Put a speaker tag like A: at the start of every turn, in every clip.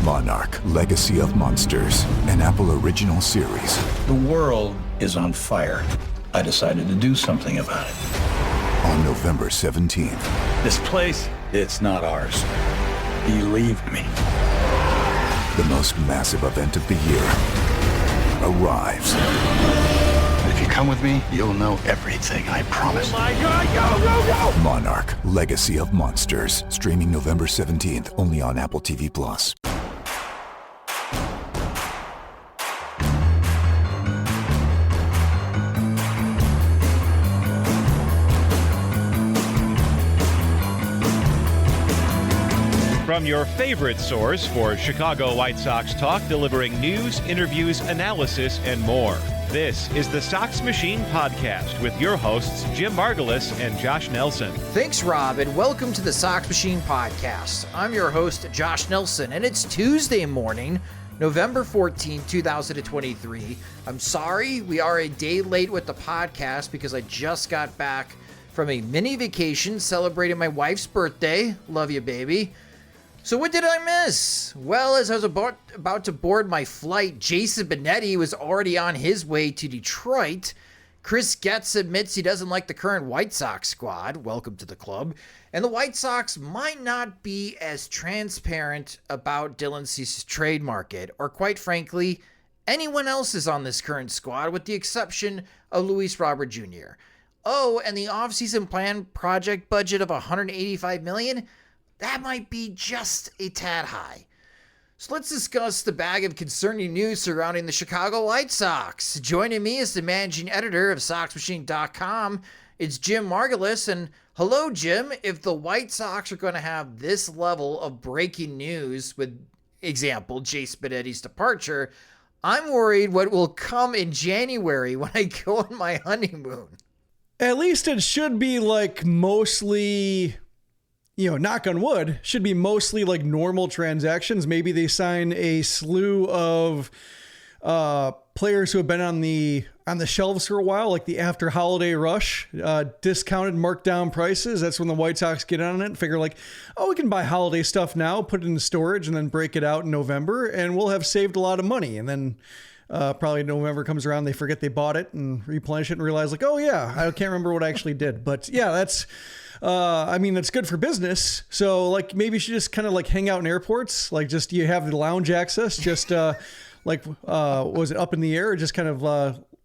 A: Monarch, Legacy of Monsters, an Apple original series.
B: The world is on fire. I decided to do something about it.
A: On November 17th.
B: This place, it's not ours. Believe me.
A: The most massive event of the year arrives.
B: If you come with me, you'll know everything, I promise.
C: Oh my God, go!
A: Monarch, Legacy of Monsters. Streaming November 17th, only on Apple TV+.
D: From your favorite source for Chicago White Sox talk, delivering news, interviews, analysis, and more. This is the Sox Machine podcast with your hosts, Jim Margulis and Josh Nelson.
E: Thanks, Rob, and welcome to the Sox Machine podcast. I'm your host, Josh Nelson, and it's Tuesday morning, November 14, 2023. I'm sorry we are a day late with the podcast because I just got back from a mini vacation celebrating my wife's birthday. Love you, baby. So what did I miss? Well, as I was about to board my flight, Jason Benetti was already on his way to Detroit. Chris Getz admits he doesn't like the current White Sox squad. Welcome to the club. And the White Sox might not be as transparent about Dylan Cease's trade market, or quite frankly, anyone else is on this current squad with the exception of Luis Robert Jr. Oh, and the offseason plan project budget of $185 million? That might be just a tad high. So let's discuss the bag of concerning news surrounding the Chicago White Sox. Joining me is the managing editor of SoxMachine.com. It's Jim Margulis. And hello, Jim. If the White Sox are going to have this level of breaking news with, example, Jace Benetti's departure, I'm worried what will come in January when I go on my honeymoon.
F: At least it should be like mostly, knock on wood, should be mostly like normal transactions. Maybe they sign a slew of players who have been on the shelves for a while, like the after holiday rush, discounted, marked down prices. That's when the White Sox get on it and figure like, we can buy holiday stuff now, put it in storage, and then break it out in November, and we'll have saved a lot of money. And then probably November comes around, they forget they bought it and replenish it and realize like, oh yeah, I can't remember what I actually did. But yeah, that's good for business. So like maybe you should just kind of like hang out in airports, like just you have the lounge access, just was it up in the air, or just kind of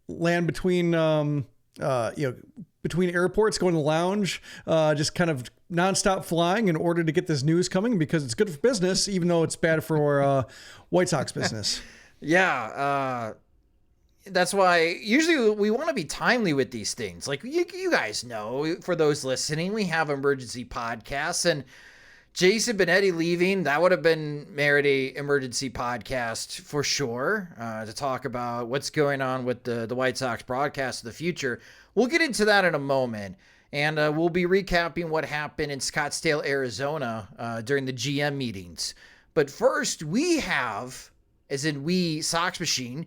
F: land between between airports, going to the lounge, just kind of nonstop flying in order to get this news coming because it's good for business, even though it's bad for White Sox business.
E: Yeah, that's why usually we want to be timely with these things. Like you guys know, for those listening, we have emergency podcasts, and Jason Benetti leaving, that would have been merited emergency podcast for sure, to talk about what's going on with the White Sox broadcast of the future. We'll get into that in a moment, and we'll be recapping what happened in Scottsdale, Arizona during the GM meetings. But first, we have, as in we, Sox Machine,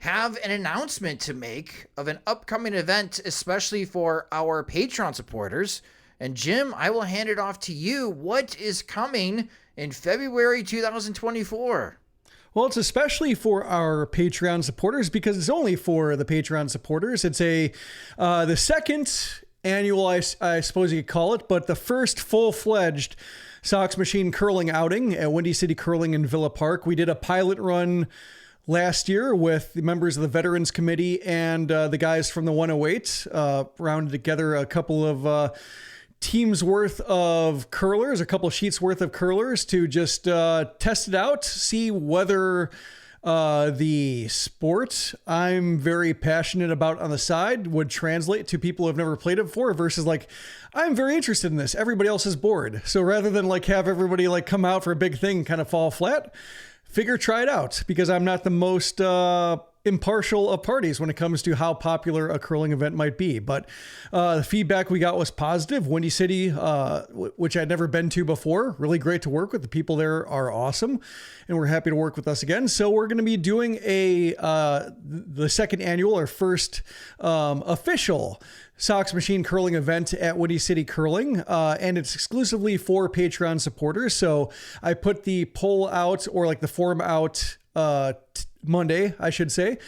E: have an announcement to make of an upcoming event, especially for our Patreon supporters. And Jim, I will hand it off to you. What is coming in February 2024?
F: Well, it's especially for our Patreon supporters because it's only for the Patreon supporters. It's the second annual, I suppose you could call it, but the first full-fledged Sox Machine curling outing at Windy City Curling in Villa Park. We did a pilot run last year with the members of the Veterans Committee and the guys from the 108, rounded together a couple of teams worth of curlers, a couple of sheets worth of curlers to just test it out, see whether the sport I'm very passionate about on the side would translate to people who have never played it before versus like, I'm very interested in this. Everybody else is bored. So rather than like have everybody like come out for a big thing and kind of fall flat, try it out because I'm not the most impartial of parties when it comes to how popular a curling event might be. But the feedback we got was positive. Windy City, which I'd never been to before, really great to work with. The people there are awesome, and we're happy to work with us again. So we're going to be doing the second annual, or first official Sox Machine curling event at Windy City Curling, and it's exclusively for Patreon supporters. So I put the poll out, or like the form out Monday, I should say,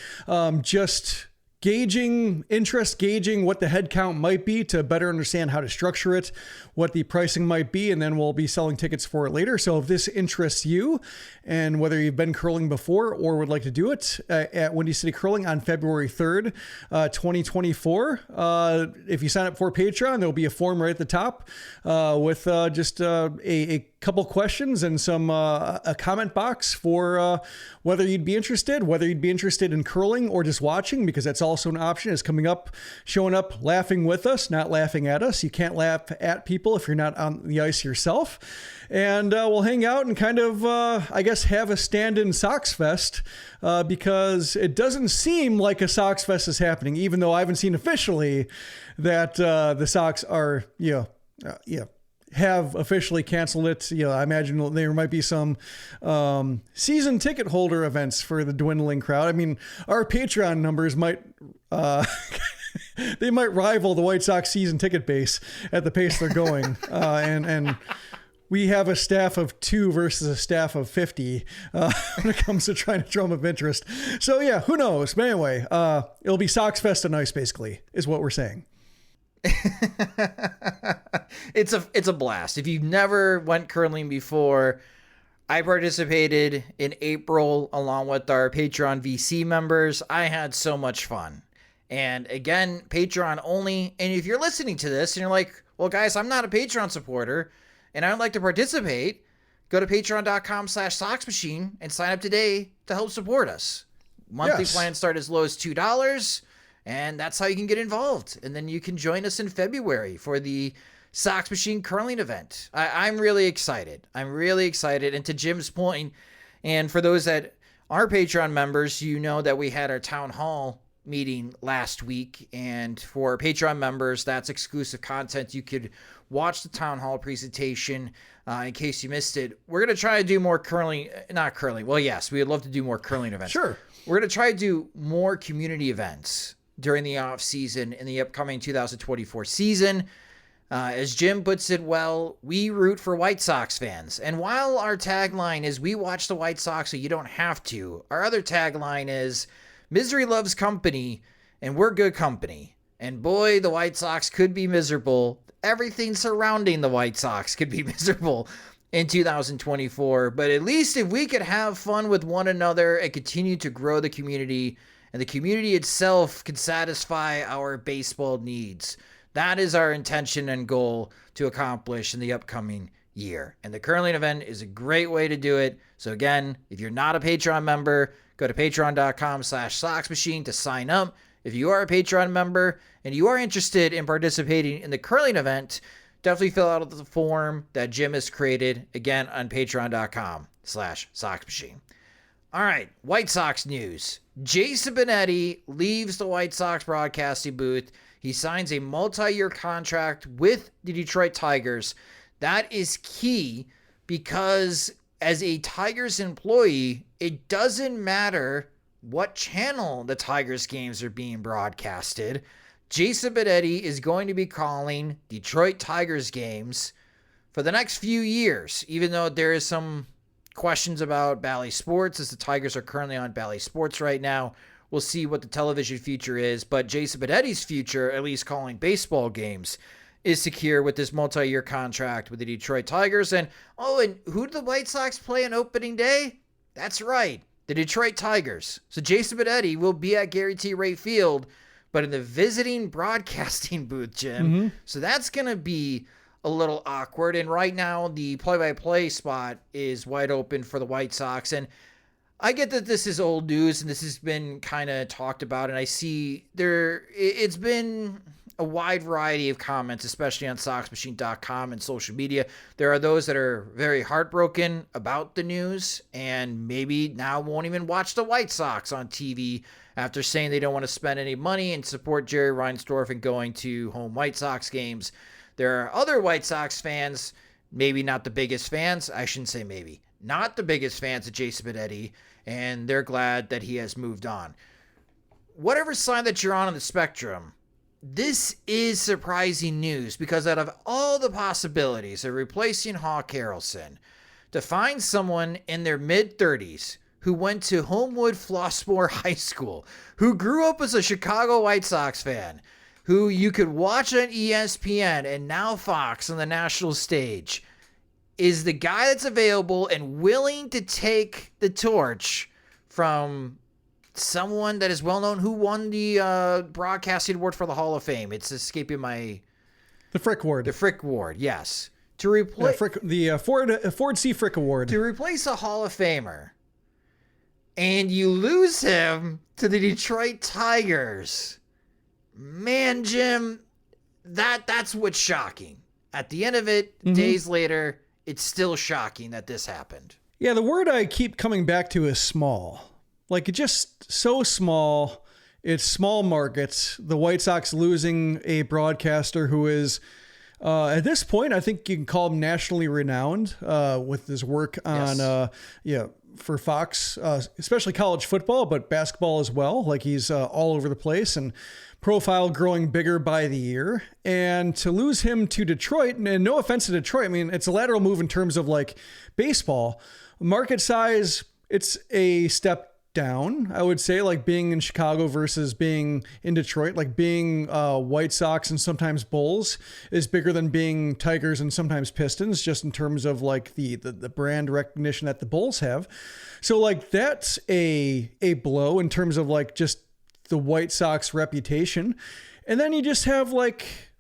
F: just gauging what the head count might be to better understand how to structure it, what the pricing might be, and then we'll be selling tickets for it later. So if this interests you, and whether you've been curling before or would like to do it at Windy City Curling on February 3rd, 2024, if you sign up for Patreon, there'll be a form right at the top with just a couple questions and some a comment box for whether you'd be interested in curling or just watching, because that's also an option. Is coming up, showing up, laughing with us, not laughing at us. You can't laugh at people if you're not on the ice yourself. And we'll hang out and kind of, I guess, have a stand-in Sox Fest, because it doesn't seem like a Sox Fest is happening, even though I haven't seen officially that the Sox are, have officially canceled it. I imagine there might be some season ticket holder events for the dwindling crowd. I mean, our Patreon numbers might they might rival the White Sox season ticket base at the pace they're going. And we have a staff of 2 versus a staff of 50 when it comes to trying to drum up interest. So yeah, who knows? But anyway, it'll be Sox Fest on ice, basically, is what we're saying.
E: It's a blast. If you've never went curling before, I participated in April along with our Patreon VC members. I had so much fun. And again, Patreon only. And if you're listening to this and you're like, well, guys, I'm not a Patreon supporter and I'd like to participate, go to patreon.com/Sox Machine and sign up today to help support us. Monthly plans start as low as $2. And that's how you can get involved. And then you can join us in February for the Sox Machine curling event. I'm really excited. And to Jim's point, and for those that are Patreon members, you know that we had our town hall meeting last week. And for Patreon members, that's exclusive content. You could watch the town hall presentation in case you missed it. We're going to try to do more not curling. Well, yes, we would love to do more curling events.
F: Sure.
E: We're going to try to do more community events during the off season in the upcoming 2024 season. As Jim puts it well, we root for White Sox fans. And while our tagline is we watch the White Sox so you don't have to, our other tagline is misery loves company and we're good company. And boy, the White Sox could be miserable. Everything surrounding the White Sox could be miserable in 2024. But at least if we could have fun with one another and continue to grow the community, and the community itself can satisfy our baseball needs. That is our intention and goal to accomplish in the upcoming year. And the curling event is a great way to do it. So again, if you're not a Patreon member, go to patreon.com/Sox Machine to sign up. If you are a Patreon member and you are interested in participating in the curling event, definitely fill out the form that Jim has created, again, on patreon.com/Sox Machine. All right, White Sox news. Jason Benetti leaves the White Sox broadcasting booth. He signs a multi-year contract with the Detroit Tigers. That is key because as a Tigers employee, it doesn't matter what channel the Tigers games are being broadcasted. Jason Benetti is going to be calling Detroit Tigers games for the next few years, even though there is some questions about Bally Sports, as the Tigers are currently on Bally Sports right now. We'll see what the television future is, but Jason Benetti's future, at least calling baseball games, is secure with this multi-year contract with the Detroit Tigers. And who did the White Sox play on opening day? That's right, the Detroit Tigers. So Jason Benetti will be at Gary T. Ray Field, but in the visiting broadcasting booth, Jim. Mm-hmm. So that's going to be a little awkward. And right now, the play-by-play spot is wide open for the White Sox. And I get that this is old news and this has been kind of talked about. And I see it's been a wide variety of comments, especially on SoxMachine.com and social media. There are those that are very heartbroken about the news and maybe now won't even watch the White Sox on TV after saying they don't want to spend any money and support Jerry Reinsdorf and going to home White Sox games. There are other White Sox fans, maybe not the biggest fans, I shouldn't say maybe, not the biggest fans of Jason Benetti, and they're glad that he has moved on. Whatever side that you're on the spectrum, this is surprising news because out of all the possibilities of replacing Hawk Harrelson, to find someone in their mid-30s who went to Homewood Flossmoor High School, who grew up as a Chicago White Sox fan, who you could watch on ESPN and now Fox on the national stage, is the guy that's available and willing to take the torch from someone that is well known who won the broadcasting award for the Hall of Fame. It's escaping my...
F: The Frick Award.
E: The Frick Award, yes. To replace...
F: The Ford C. Frick Award.
E: To replace a Hall of Famer, and you lose him to the Detroit Tigers. Man, Jim, that's what's shocking. At the end of it, days later, it's still shocking that this happened.
F: Yeah, the word I keep coming back to is small. Like, it's just so small. It's small markets. The White Sox losing a broadcaster who is, at this point, I think you can call him nationally renowned with his work on, for Fox, especially college football, but basketball as well. Like, he's all over the place and profile growing bigger by the year. And to lose him to Detroit, and no offense to Detroit, I mean, it's a lateral move in terms of like baseball. Market size, it's a step down, I would say, like being in Chicago versus being in Detroit. Like being White Sox and sometimes Bulls is bigger than being Tigers and sometimes Pistons, just in terms of like the brand recognition that the Bulls have. So like that's a blow in terms of like just the White Sox reputation. And then you just have like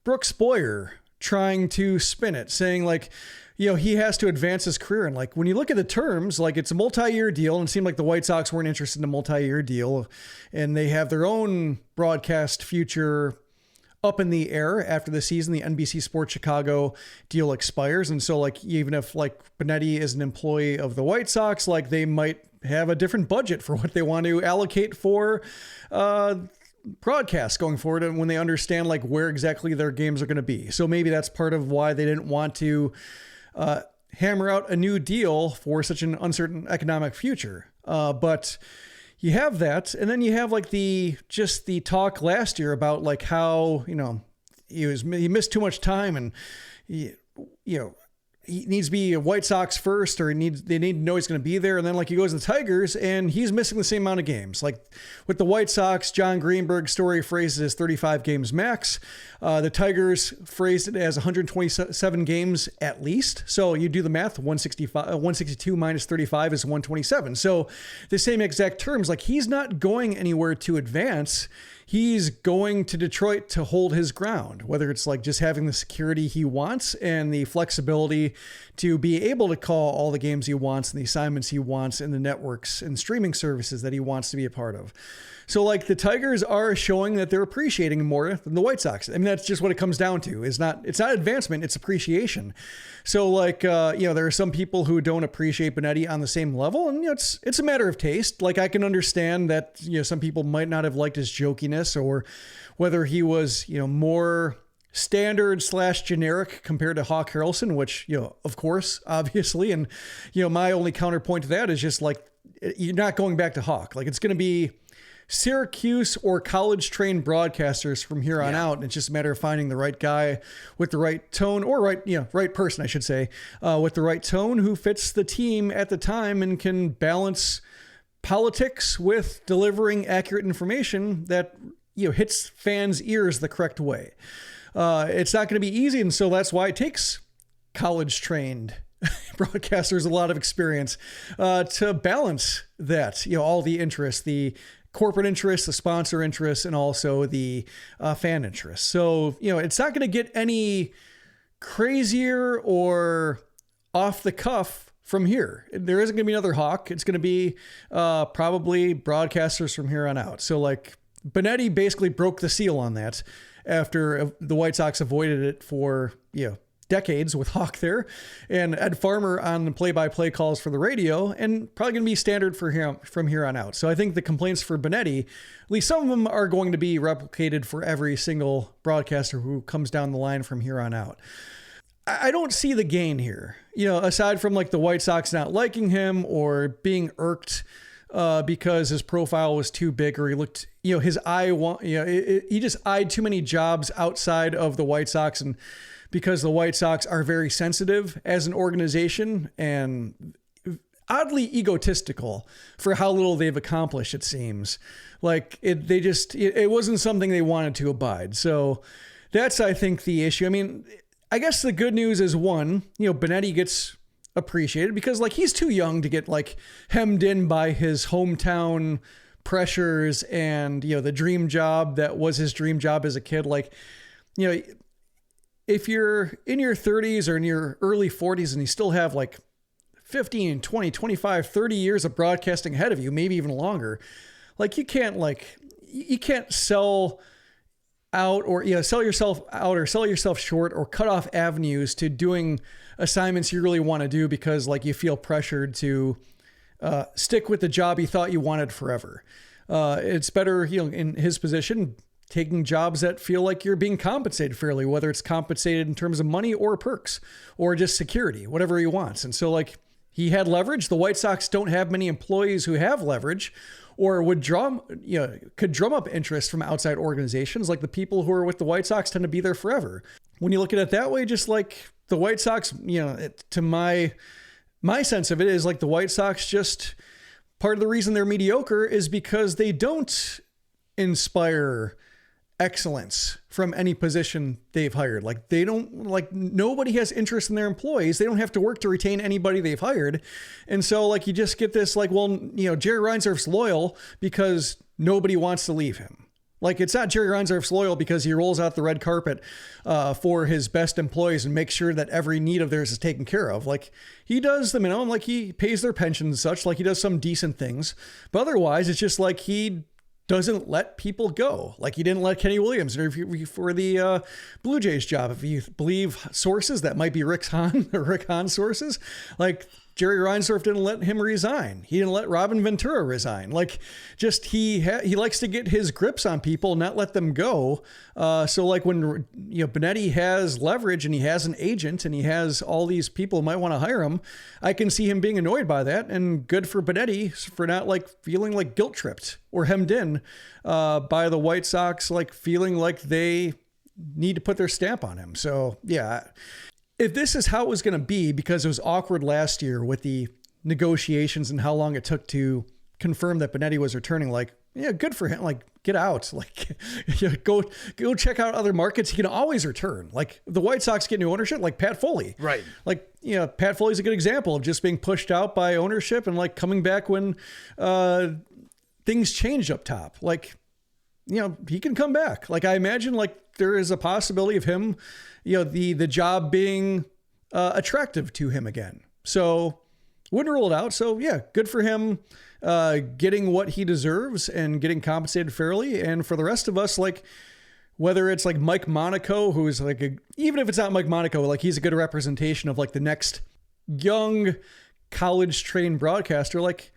F: Brooks Boyer trying to spin it, saying like, you know, he has to advance his career. And like, when you look at the terms, like it's a multi-year deal, and it seemed like the White Sox weren't interested in a multi-year deal, and they have their own broadcast future up in the air after the season. The NBC Sports Chicago deal expires. And so like, even if like Benetti is an employee of the White Sox, like they might have a different budget for what they want to allocate for, broadcasts going forward, and when they understand like where exactly their games are going to be. So maybe that's part of why they didn't want to hammer out a new deal for such an uncertain economic future. But you have that. And then you have like the talk last year about like how, you know, he missed too much time, and he needs to be a White Sox first, or they need to know he's going to be there. And then like he goes to the Tigers and he's missing the same amount of games. Like with the White Sox, John Greenberg's story phrased it as 35 games max. The Tigers phrased it as 127 games at least. So you do the math, 162 minus 35 is 127. So the same exact terms, like he's not going anywhere to advance. He's going to Detroit to hold his ground, whether it's like just having the security he wants and the flexibility to be able to call all the games he wants and the assignments he wants and the networks and streaming services that he wants to be a part of. So like the Tigers are showing that they're appreciating more than the White Sox. I mean, that's just what it comes down to. It's not advancement, it's appreciation. So like, there are some people who don't appreciate Benetti on the same level, and it's a matter of taste. Like I can understand that, some people might not have liked his jokiness, or whether he was, more standard / generic compared to Hawk Harrelson, which, of course, obviously. And, my only counterpoint to that is just like, you're not going back to Hawk. Like it's going to be Syracuse or college trained broadcasters from here on out. And it's just a matter of finding the right guy with the right tone, or right person, I should say, with the right tone, who fits the team at the time and can balance politics with delivering accurate information that, hits fans' ears the correct way. It's not going to be easy. And so that's why it takes college trained broadcasters a lot of experience to balance that, all the interests, the corporate interests, the sponsor interests, and also the fan interests. So, it's not going to get any crazier or off the cuff from here. There isn't going to be another Hawk. It's going to be probably broadcasters from here on out. So like Benetti basically broke the seal on that. after the White Sox avoided it for, decades with Hawk there, and Ed Farmer on the play-by-play calls for the radio, and probably going to be standard for him from here on out. So I think the complaints for Benetti, at least some of them, are going to be replicated for every single broadcaster who comes down the line from here on out. I don't see the gain here, aside from like the White Sox not liking him or being irked because his profile was too big, or he looked, his eye, he just eyed too many jobs outside of the White Sox, and because the White Sox are very sensitive as an organization and oddly egotistical for how little they've accomplished, it seems. Like it wasn't something they wanted to abide. So that's, I think, the issue. I mean, I guess the good news is, one, Benetti gets appreciated because like he's too young to get like hemmed in by his hometown pressures and, the dream job that was his dream job as a kid. Like, if you're in your 30s or in your early 40s and you still have like 15, 20, 25, 30 years of broadcasting ahead of you, maybe even longer, like you can't sell out or sell yourself out or sell yourself short or cut off avenues to doing assignments you really want to do because like you feel pressured to stick with the job you thought you wanted forever. It's better, in his position, taking jobs that feel like you're being compensated fairly, whether it's compensated in terms of money or perks or just security, whatever he wants. And so like he had leverage. The White Sox don't have many employees who have leverage or would could drum up interest from outside organizations. Like the people who are with the White Sox tend to be there forever. When you look at it that way, just like the White Sox, to my sense of it is like the White Sox, just part of the reason they're mediocre is because they don't inspire excellence from any position they've hired. Like they don't, like nobody has interest in their employees. They don't have to work to retain anybody they've hired. And so like, you just get this like, well, Jerry Reinsdorf's loyal because nobody wants to leave him. Like it's not Jerry Reinsdorf's loyal because he rolls out the red carpet for his best employees and makes sure that every need of theirs is taken care of. Like he does the minimum, like he pays their pensions and such, like he does some decent things, but otherwise it's just like he doesn't let people go. Like he didn't let Kenny Williams for the Blue Jays job. If you believe sources that might be Rick Hahn sources, like Jerry Reinsdorf didn't let him resign. He didn't let Robin Ventura resign. Like just he likes to get his grips on people, not let them go. So like when Benetti has leverage and he has an agent and he has all these people who might want to hire him, I can see him being annoyed by that. And good for Benetti for not like feeling like guilt tripped or hemmed in by the White Sox, like feeling like they need to put their stamp on him. So yeah. If this is how it was going to be, because it was awkward last year with the negotiations and how long it took to confirm that Benetti was returning, like, yeah, good for him. Like, get out. Like, go check out other markets. He can always return. Like, the White Sox get new ownership, like Pat Foley.
E: Right.
F: Like, Pat Foley's a good example of just being pushed out by ownership and, like, coming back when things changed up top. Like, he can come back. Like, I imagine, like, there is a possibility of him, the job being attractive to him again. So wouldn't rule it out. So yeah, good for him getting what he deserves and getting compensated fairly. And for the rest of us, like whether it's like Mike Monaco, who is like even if it's not Mike Monaco, like he's a good representation of like the next young college trained broadcaster. Like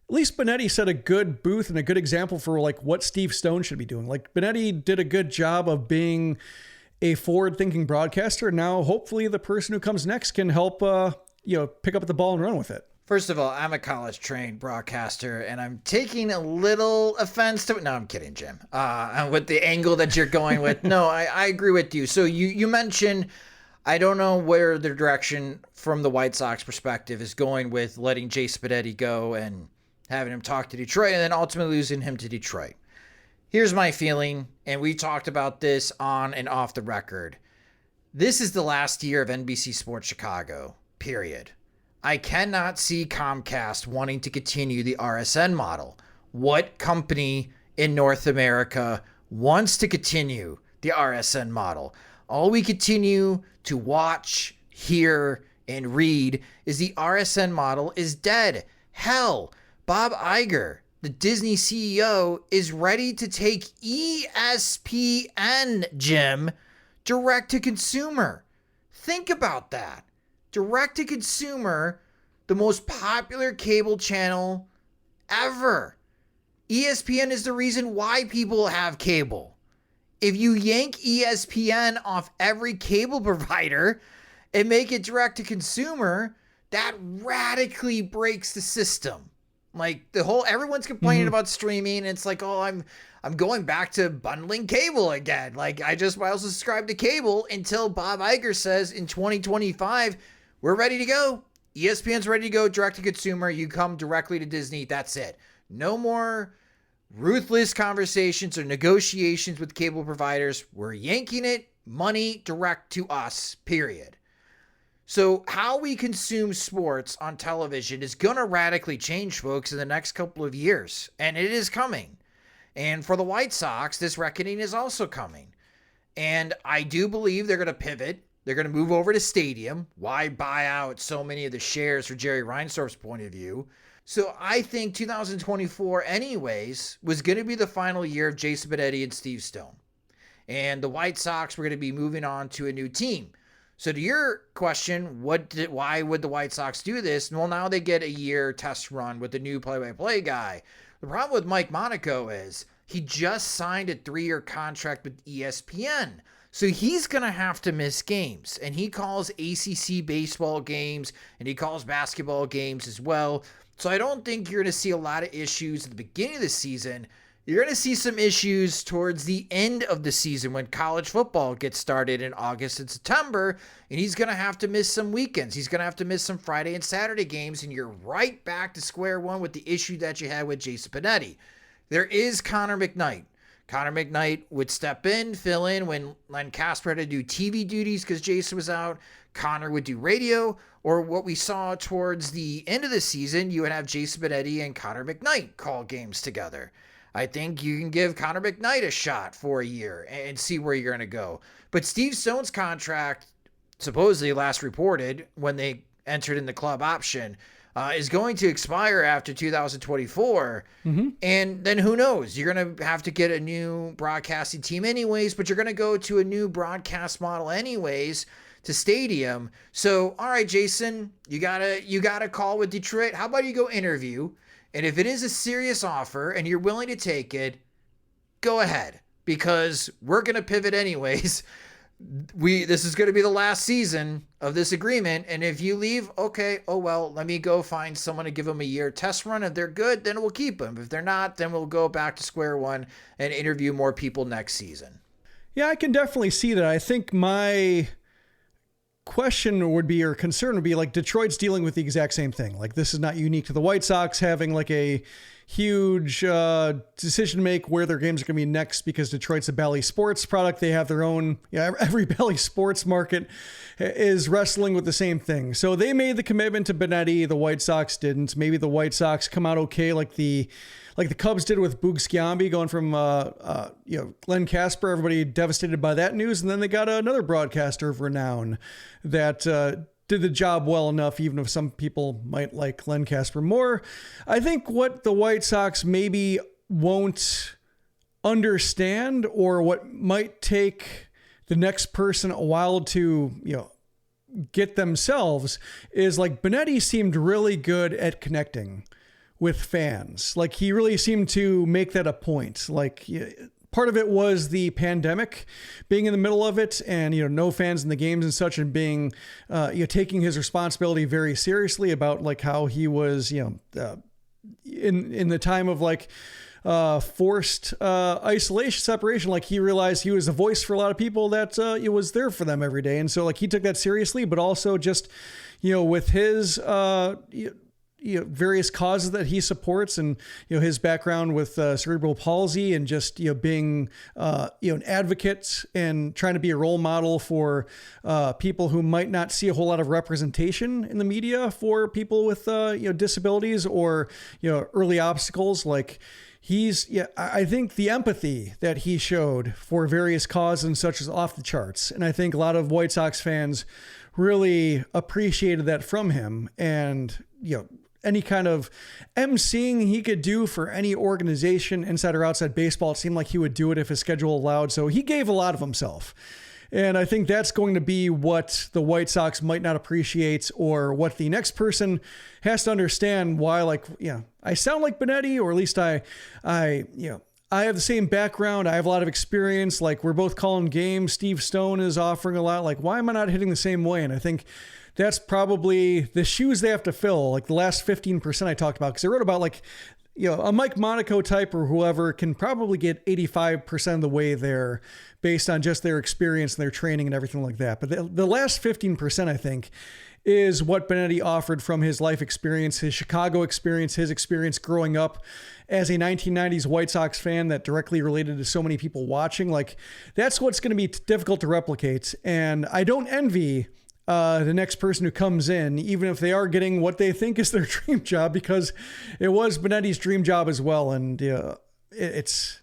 F: at least Benetti set a good booth and a good example for like what Steve Stone should be doing. Like Benetti did a good job of being a forward-thinking broadcaster. Now, hopefully the person who comes next can help, pick up the ball and run with it.
E: First of all, I'm a college-trained broadcaster, and I'm taking a little offense to it. No, I'm kidding, Jim. With the angle that you're going with. No, I agree with you. So you mentioned, I don't know where the direction from the White Sox perspective is going with letting Jace Benetti go and having him talk to Detroit and then ultimately losing him to Detroit. Here's my feeling, and we talked about this on and off the record. This is the last year of NBC Sports Chicago, period. I cannot see Comcast wanting to continue the RSN model. What company in North America wants to continue the RSN model? All we continue to watch, hear, and read is the RSN model is dead. Hell, Bob Iger the Disney CEO, is ready to take ESPN, Jim, direct to consumer. Think about that. Direct to consumer, the most popular cable channel ever. ESPN is the reason why people have cable. If you yank ESPN off every cable provider and make it direct to consumer, that radically breaks the system. Like everyone's complaining about streaming, and it's like, oh, I'm going back to bundling cable again. Like, I just might as well subscribe to cable until Bob Iger says in 2025, we're ready to go. ESPN's ready to go direct to consumer. You come directly to Disney. That's it. No more ruthless conversations or negotiations with cable providers. We're yanking it, money direct to us, period. So how we consume sports on television is going to radically change, folks, in the next couple of years. And it is coming. And for the White Sox, this reckoning is also coming. And I do believe they're going to pivot. They're going to move over to Stadium. Why buy out so many of the shares for Jerry Reinsdorf's point of view? So I think 2024 anyways was going to be the final year of Jason Benetti and Steve Stone. And the White Sox were going to be moving on to a new team. So to your question, why would the White Sox do this? Well, now they get a year test run with the new play-by-play guy. The problem with Mike Monaco is he just signed a 3-year contract with ESPN. So he's going to have to miss games. And he calls ACC baseball games, and he calls basketball games as well. So I don't think you're going to see a lot of issues at the beginning of the season. You're going to see some issues towards the end of the season when college football gets started in August and September, and he's going to have to miss some weekends. He's going to have to miss some Friday and Saturday games, and you're right back to square one with the issue that you had with Jason Benetti. There is Connor McKnight. Connor McKnight would step in, fill in when Len Casper had to do TV duties because Jason was out. Connor would do radio, or what we saw towards the end of the season, you would have Jason Benetti and Connor McKnight call games together. I think you can give Connor McKnight a shot for a year and see where you're going to go. But Steve Stone's contract, supposedly last reported when they entered in the club option, is going to expire after 2024. And then who knows? You're going to have to get a new broadcasting team anyways, but you're going to go to a new broadcast model anyways to Stadium. So, all right, Jason, you got a call with Detroit. How about you go interview? And if it is a serious offer and you're willing to take it, go ahead, because we're going to pivot anyways. This is going to be the last season of this agreement. And if you leave, okay, oh, well, let me go find someone to give them a year test run. If they're good, then we'll keep them. If they're not, then we'll go back to square one and interview more people next season.
F: Yeah, I can definitely see that. I think my question would be, or concern would be, like, Detroit's dealing with the exact same thing. Like, this is not unique to the White Sox having like a huge decision to make where their games are going to be next, because Detroit's a Bally Sports product. They have their own, every Bally Sports market is wrestling with the same thing. So they made the commitment to Benetti. The White Sox didn't. Maybe the White Sox come out okay, like the Cubs did with Boog Sciambi, going from Len Casper, everybody devastated by that news, and then they got another broadcaster of renown that did the job well enough, even if some people might like Len Casper more. I think what the White Sox maybe won't understand, or what might take the next person a while to get themselves, is like Benetti seemed really good at connecting with fans. Like, he really seemed to make that a point. Like, part of it was the pandemic, being in the middle of it, and no fans in the games and such, and being taking his responsibility very seriously about like how he was in the time of like forced isolation, separation. Like, he realized he was a voice for a lot of people that it was there for them every day, and so like he took that seriously. But also just with his various causes that he supports, and his background with cerebral palsy, and just being an advocate and trying to be a role model for people who might not see a whole lot of representation in the media for people with disabilities or early obstacles. Like, I think the empathy that he showed for various causes and such is off the charts, and I think a lot of White Sox fans really appreciated that from him. And any kind of emceeing he could do for any organization inside or outside baseball. It seemed like he would do it if his schedule allowed. So he gave a lot of himself. And I think that's going to be what the White Sox might not appreciate, or what the next person has to understand why, like, I sound like Benetti, or at least I have the same background. I have a lot of experience. Like, we're both calling games. Steve Stone is offering a lot. Like, why am I not hitting the same way? And I think that's probably the shoes they have to fill. Like the last 15% I talked about, because I wrote about, like, a Mike Monaco type or whoever can probably get 85% of the way there based on just their experience and their training and everything like that. But the last 15%, I think, is what Benetti offered from his life experience, his Chicago experience, his experience growing up as a 1990s White Sox fan that directly related to so many people watching. Like, that's what's going to be difficult to replicate. And I don't envy the next person who comes in, even if they are getting what they think is their dream job, because it was Benetti's dream job as well. And it's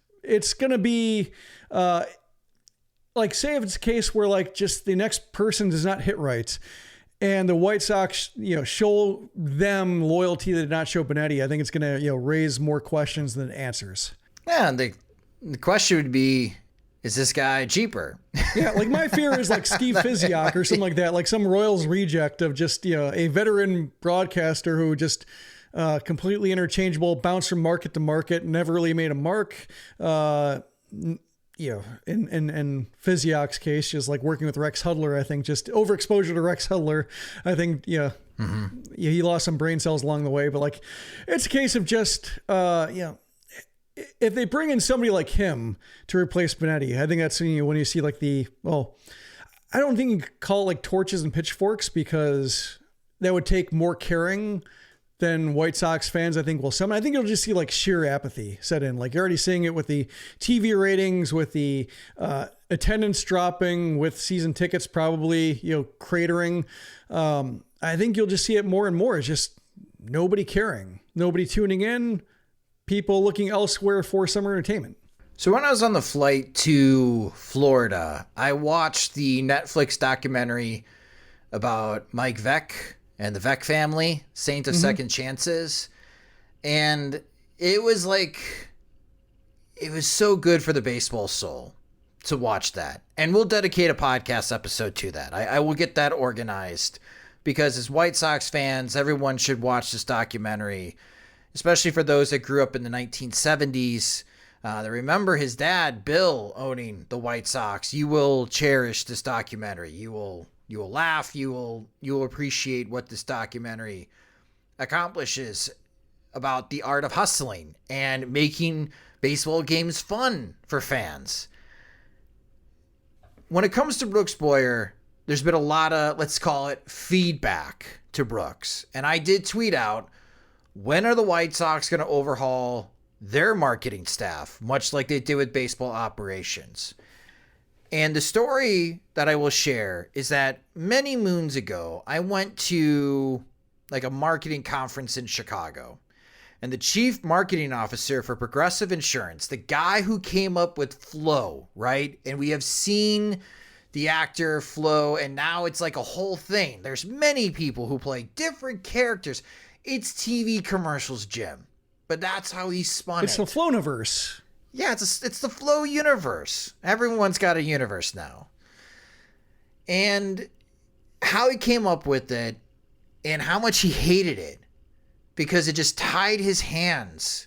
F: going to be like, say if it's a case where, like, just the next person does not hit right, and the White Sox, show them loyalty that did not show Benetti, I think it's going to, raise more questions than answers.
E: Yeah, and the question would be, is this guy cheaper?
F: Yeah, like my fear is like Steve Physiak or something like that, like some Royals reject of just, a veteran broadcaster who just completely interchangeable, bounced from market to market, never really made a mark. In Physiak's case, just like working with Rex Hudler, I think just overexposure to Rex Hudler. I think, he lost some brain cells along the way, but like, it's a case of just, if they bring in somebody like him to replace Benetti, I think that's when you see like I don't think you could call it like torches and pitchforks, because that would take more caring than White Sox fans, I think, will summon. I think you'll just see like sheer apathy set in. Like, you're already seeing it with the TV ratings, with the attendance dropping, with season tickets probably, cratering. I think you'll just see it more and more. It's just nobody caring, nobody tuning in, people looking elsewhere for summer entertainment.
E: So when I was on the flight to Florida, I watched the Netflix documentary about Mike Veeck and the Veeck family, Saint of Second Chances. And it was so good for the baseball soul to watch that. And we'll dedicate a podcast episode to that. I will get that organized, because as White Sox fans, everyone should watch this documentary, especially for those that grew up in the 1970s. That remember his dad, Bill, owning the White Sox. You will cherish this documentary. You will laugh. You will appreciate what this documentary accomplishes about the art of hustling and making baseball games fun for fans. When it comes to Brooks Boyer, there's been a lot of, let's call it, feedback to Brooks. And I did tweet out, when are the White Sox going to overhaul their marketing staff, much like they did with baseball operations? And the story that I will share is that many moons ago, I went to like a marketing conference in Chicago, and the chief marketing officer for Progressive Insurance, the guy who came up with Flo, right? And we have seen the actor Flo, and now it's like a whole thing. There's many people who play different characters. It's TV commercials, Jim. But that's how he spun
F: It's the Floniverse.
E: Yeah, it's the Flo universe. Everyone's got a universe now. And how he came up with it and how much he hated it, because it just tied his hands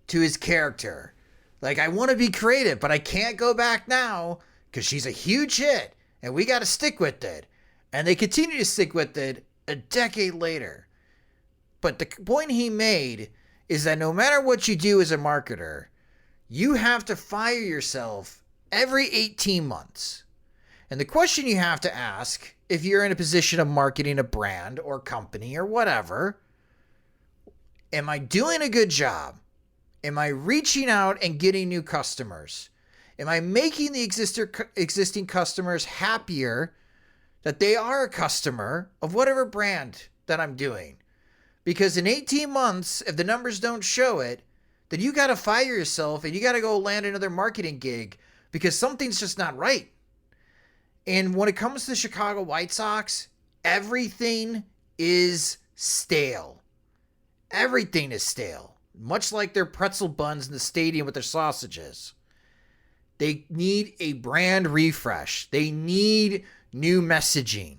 E: to his character. Like, I want to be creative, but I can't go back now because she's a huge hit and we got to stick with it. And they continue to stick with it a decade later. But the point he made is that no matter what you do as a marketer, you have to fire yourself every 18 months. And the question you have to ask, if you're in a position of marketing a brand or company or whatever, am I doing a good job? Am I reaching out and getting new customers? Am I making the existing customers happier that they are a customer of whatever brand that I'm doing? Because in 18 months, if the numbers don't show it, then you got to fire yourself and you got to go land another marketing gig because something's just not right. And when it comes to the Chicago White Sox, everything is stale. Everything is stale, much like their pretzel buns in the stadium with their sausages. They need a brand refresh. They need new messaging.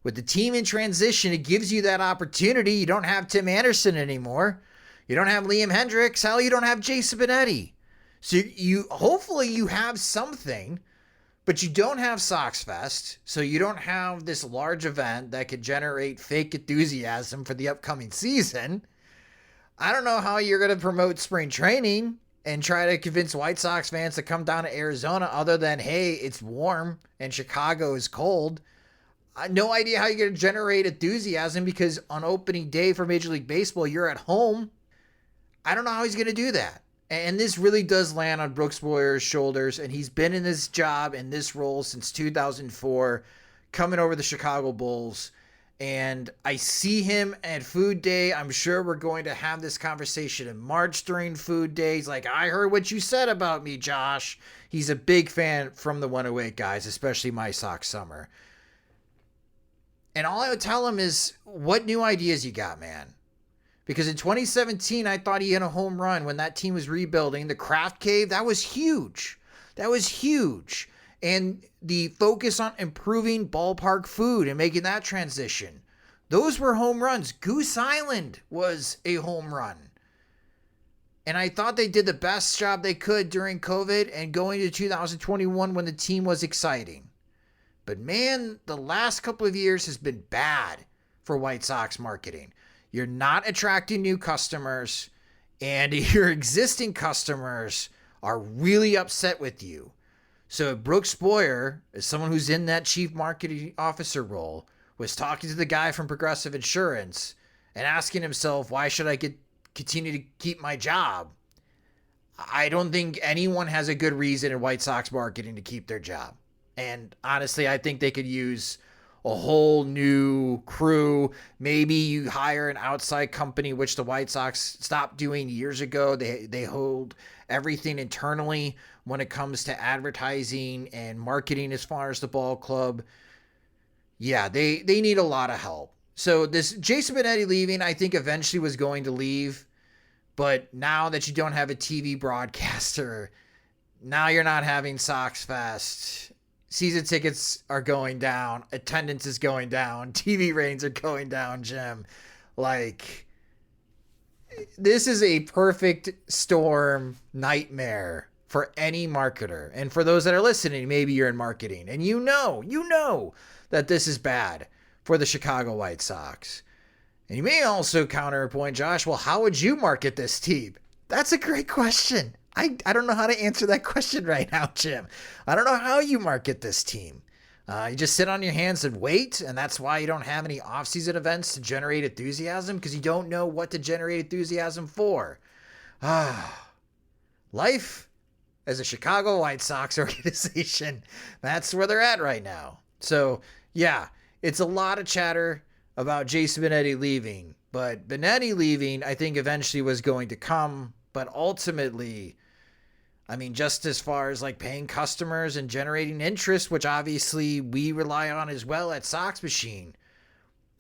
E: With the team in transition, it gives you that opportunity. You don't have Tim Anderson anymore. You don't have Liam Hendricks. Hell, you don't have Jason Benetti. So you hopefully you have something, but you don't have Sox Fest. So you don't have this large event that could generate fake enthusiasm for the upcoming season. I don't know how you're going to promote spring training and try to convince White Sox fans to come down to Arizona other than, hey, it's warm and Chicago is cold. No idea how you're going to generate enthusiasm because on opening day for Major League Baseball, you're at home. I don't know how he's going to do that. And this really does land on Brooks Boyer's shoulders, and he's been in this job, in this role since 2004, coming over the Chicago Bulls. And I see him at Food Day. I'm sure we're going to have this conversation in March during Food Day. He's like, I heard what you said about me, Josh. He's a big fan from the 108 guys, especially My Sox Summer. And all I would tell him is, what new ideas you got, man? Because in 2017, I thought he hit a home run when that team was rebuilding. The Kraft Cave, that was huge. That was huge. And the focus on improving ballpark food and making that transition. Those were home runs. Goose Island was a home run. And I thought they did the best job they could during COVID and going to 2021 when the team was exciting. But man, the last couple of years has been bad for White Sox marketing. You're not attracting new customers, and your existing customers are really upset with you. So Brooks Boyer, as someone who's in that chief marketing officer role, was talking to the guy from Progressive Insurance and asking himself, why should I continue to keep my job? I don't think anyone has a good reason in White Sox marketing to keep their job. And honestly, I think they could use a whole new crew. Maybe you hire an outside company, which the White Sox stopped doing years ago. They hold everything internally when it comes to advertising and marketing as far as the ball club. Yeah, they need a lot of help. So this Jason Benetti leaving, I think eventually was going to leave. But now that you don't have a TV broadcaster, now you're not having Sox Fest. Season tickets are going down. Attendance is going down. TV ratings are going down, Jim. Like, this is a perfect storm nightmare for any marketer. And for those that are listening, maybe you're in marketing and you know that this is bad for the Chicago White Sox. And you may also counterpoint, Josh, well, how would you market this team? That's a great question. I don't know how to answer that question right now, Jim. I don't know how you market this team. You just sit on your hands and wait, and that's why you don't have any off-season events to generate enthusiasm, because you don't know what to generate enthusiasm for. Life as a Chicago White Sox organization, that's where they're at right now. So, yeah, it's a lot of chatter about Jason Benetti leaving, but Benetti leaving, I think, eventually was going to come, but ultimately, I mean, just as far as like paying customers and generating interest, which obviously we rely on as well at Sox Machine,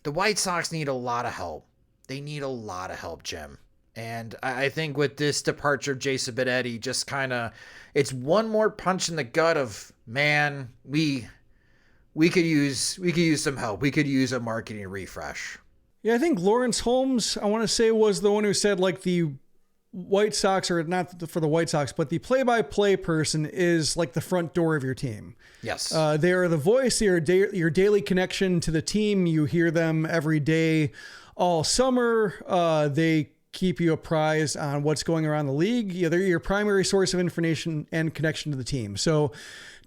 E: the White Sox need a lot of help. They need a lot of help, Jim. And I think with this departure of Jason Benetti, just kind of, it's one more punch in the gut of, man, we could use some help. We could use a marketing refresh.
F: Yeah, I think Lawrence Holmes, I want to say, was the one who said like the White Sox, or not for the White Sox, but the play-by-play person is like the front door of your team.
E: Yes.
F: They are the voice, they are your daily connection to the team. You hear them every day, all summer. They keep you apprised on what's going around the league. Yeah, they're your primary source of information and connection to the team. So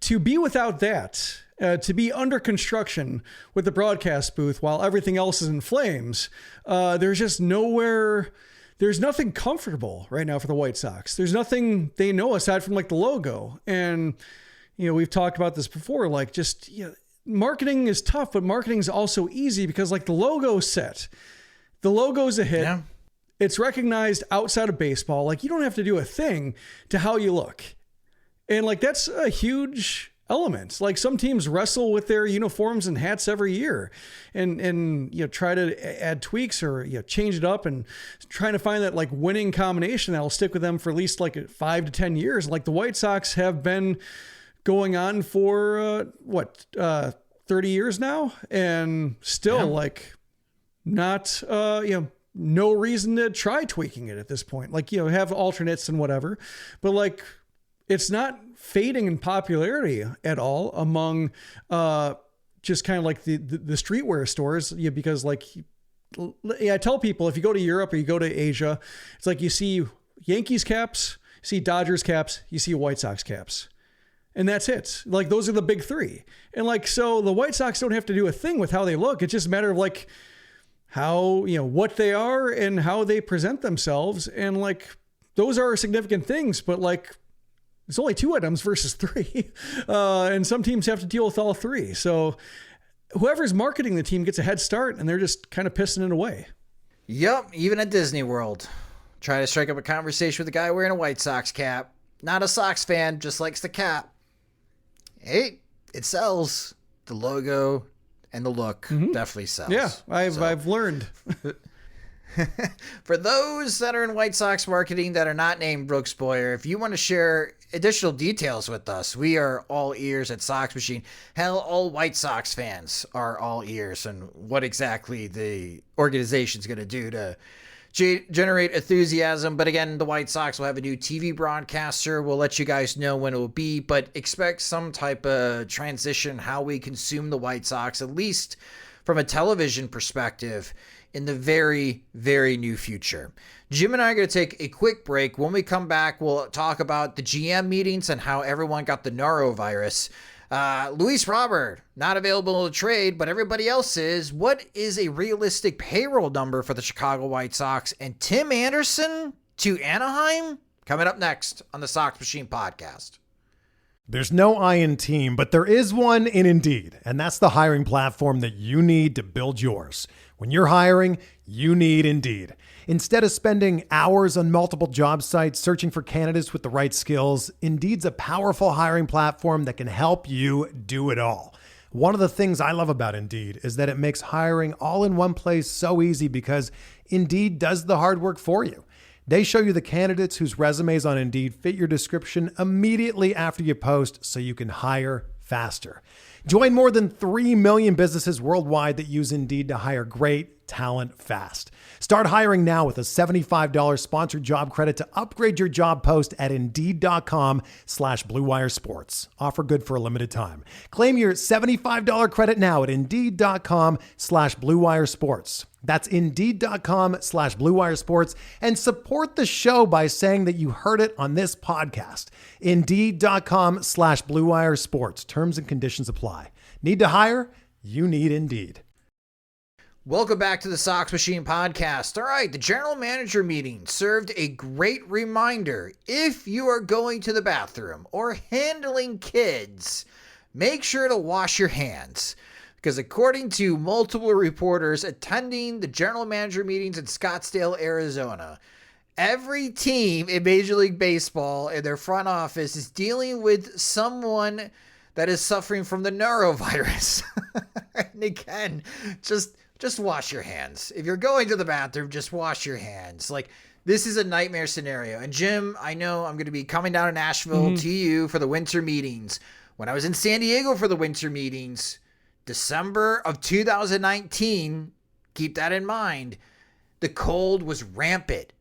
F: to be without that, to be under construction with the broadcast booth while everything else is in flames, there's just nowhere. There's nothing comfortable right now for the White Sox. There's nothing they know aside from like the logo. And, you know, we've talked about this before, like just, you know, marketing is tough, but marketing is also easy because like the logo's set. The logo's a hit. Yeah. It's recognized outside of baseball. Like you don't have to do a thing to how you look. And like, that's a huge elements. Like some teams wrestle with their uniforms and hats every year and try to add tweaks or change it up and trying to find that like winning combination that'll stick with them for at least like 5 to 10 years. Like the White Sox have been going on for 30 years now and still like not no reason to try tweaking it at this point. Like have alternates and whatever, but like it's not fading in popularity at all among just kind of like the streetwear stores. Because like I tell people, if you go to Europe or you go to Asia, it's like you see Yankees caps, you see Dodgers caps, you see White Sox caps. And that's it. Like those are the big three. And like, so the White Sox don't have to do a thing with how they look. It's just a matter of like how, what they are and how they present themselves. And like, those are significant things, but like, it's only 2 items versus 3. And some teams have to deal with all 3. So whoever's marketing the team gets a head start and they're just kind of pissing it away.
E: Yep. Even at Disney World, try to strike up a conversation with a guy wearing a White Sox cap. Not a Sox fan, just likes the cap. Hey, it sells. The logo and the look definitely sells.
F: Yeah, I've learned.
E: For those that are in White Sox marketing that are not named Brooks Boyer, if you want to share additional details with us, we are all ears at Sox Machine. Hell, all White Sox fans are all ears, and what exactly the organization's going to do to generate enthusiasm. But again, the White Sox will have a new TV broadcaster. We'll let you guys know when it will be, but expect some type of transition how we consume the White Sox, at least from a television perspective, in the very, very near future. Jim and I are going to take a quick break. When we come back, we'll talk about the GM meetings and how everyone got the norovirus. Luis Robert, not available to trade, but everybody else is. What is a realistic payroll number for the Chicago White Sox? And Tim Anderson to Anaheim? Coming up next on the Sox Machine podcast.
G: There's no I in team, but there is one in Indeed, and that's the hiring platform that you need to build yours. When you're hiring, you need Indeed. Instead of spending hours on multiple job sites searching for candidates with the right skills, Indeed's a powerful hiring platform that can help you do it all. One of the things I love about Indeed is that it makes hiring all in one place so easy because Indeed does the hard work for you. They show you the candidates whose resumes on Indeed fit your description immediately after you post so you can hire faster. Join more than 3 million businesses worldwide that use Indeed to hire great talent fast. Start hiring now with a $75 sponsored job credit to upgrade your job post at Indeed.com/Blue Wire Sports. Offer good for a limited time. Claim your $75 credit now at Indeed.com/Blue Wire Sports. That's Indeed.com/Blue Wire Sports, and support the show by saying that you heard it on this podcast. Indeed.com/Blue Wire Sports. Terms and conditions apply. Need to hire? You need Indeed.
E: Welcome back to the Sox Machine podcast. All right, the general manager meeting served a great reminder. If you are going to the bathroom or handling kids, make sure to wash your hands. Because according to multiple reporters attending the general manager meetings in Scottsdale, Arizona, every team in Major League Baseball in their front office is dealing with someone that is suffering from the norovirus. And again, just wash your hands. If you're going to the bathroom, just wash your hands. Like, this is a nightmare scenario. And Jim, I know I'm going to be coming down to Nashville to you for the winter meetings. When I was in San Diego for the winter meetings, December of 2019, keep that in mind, the cold was rampant.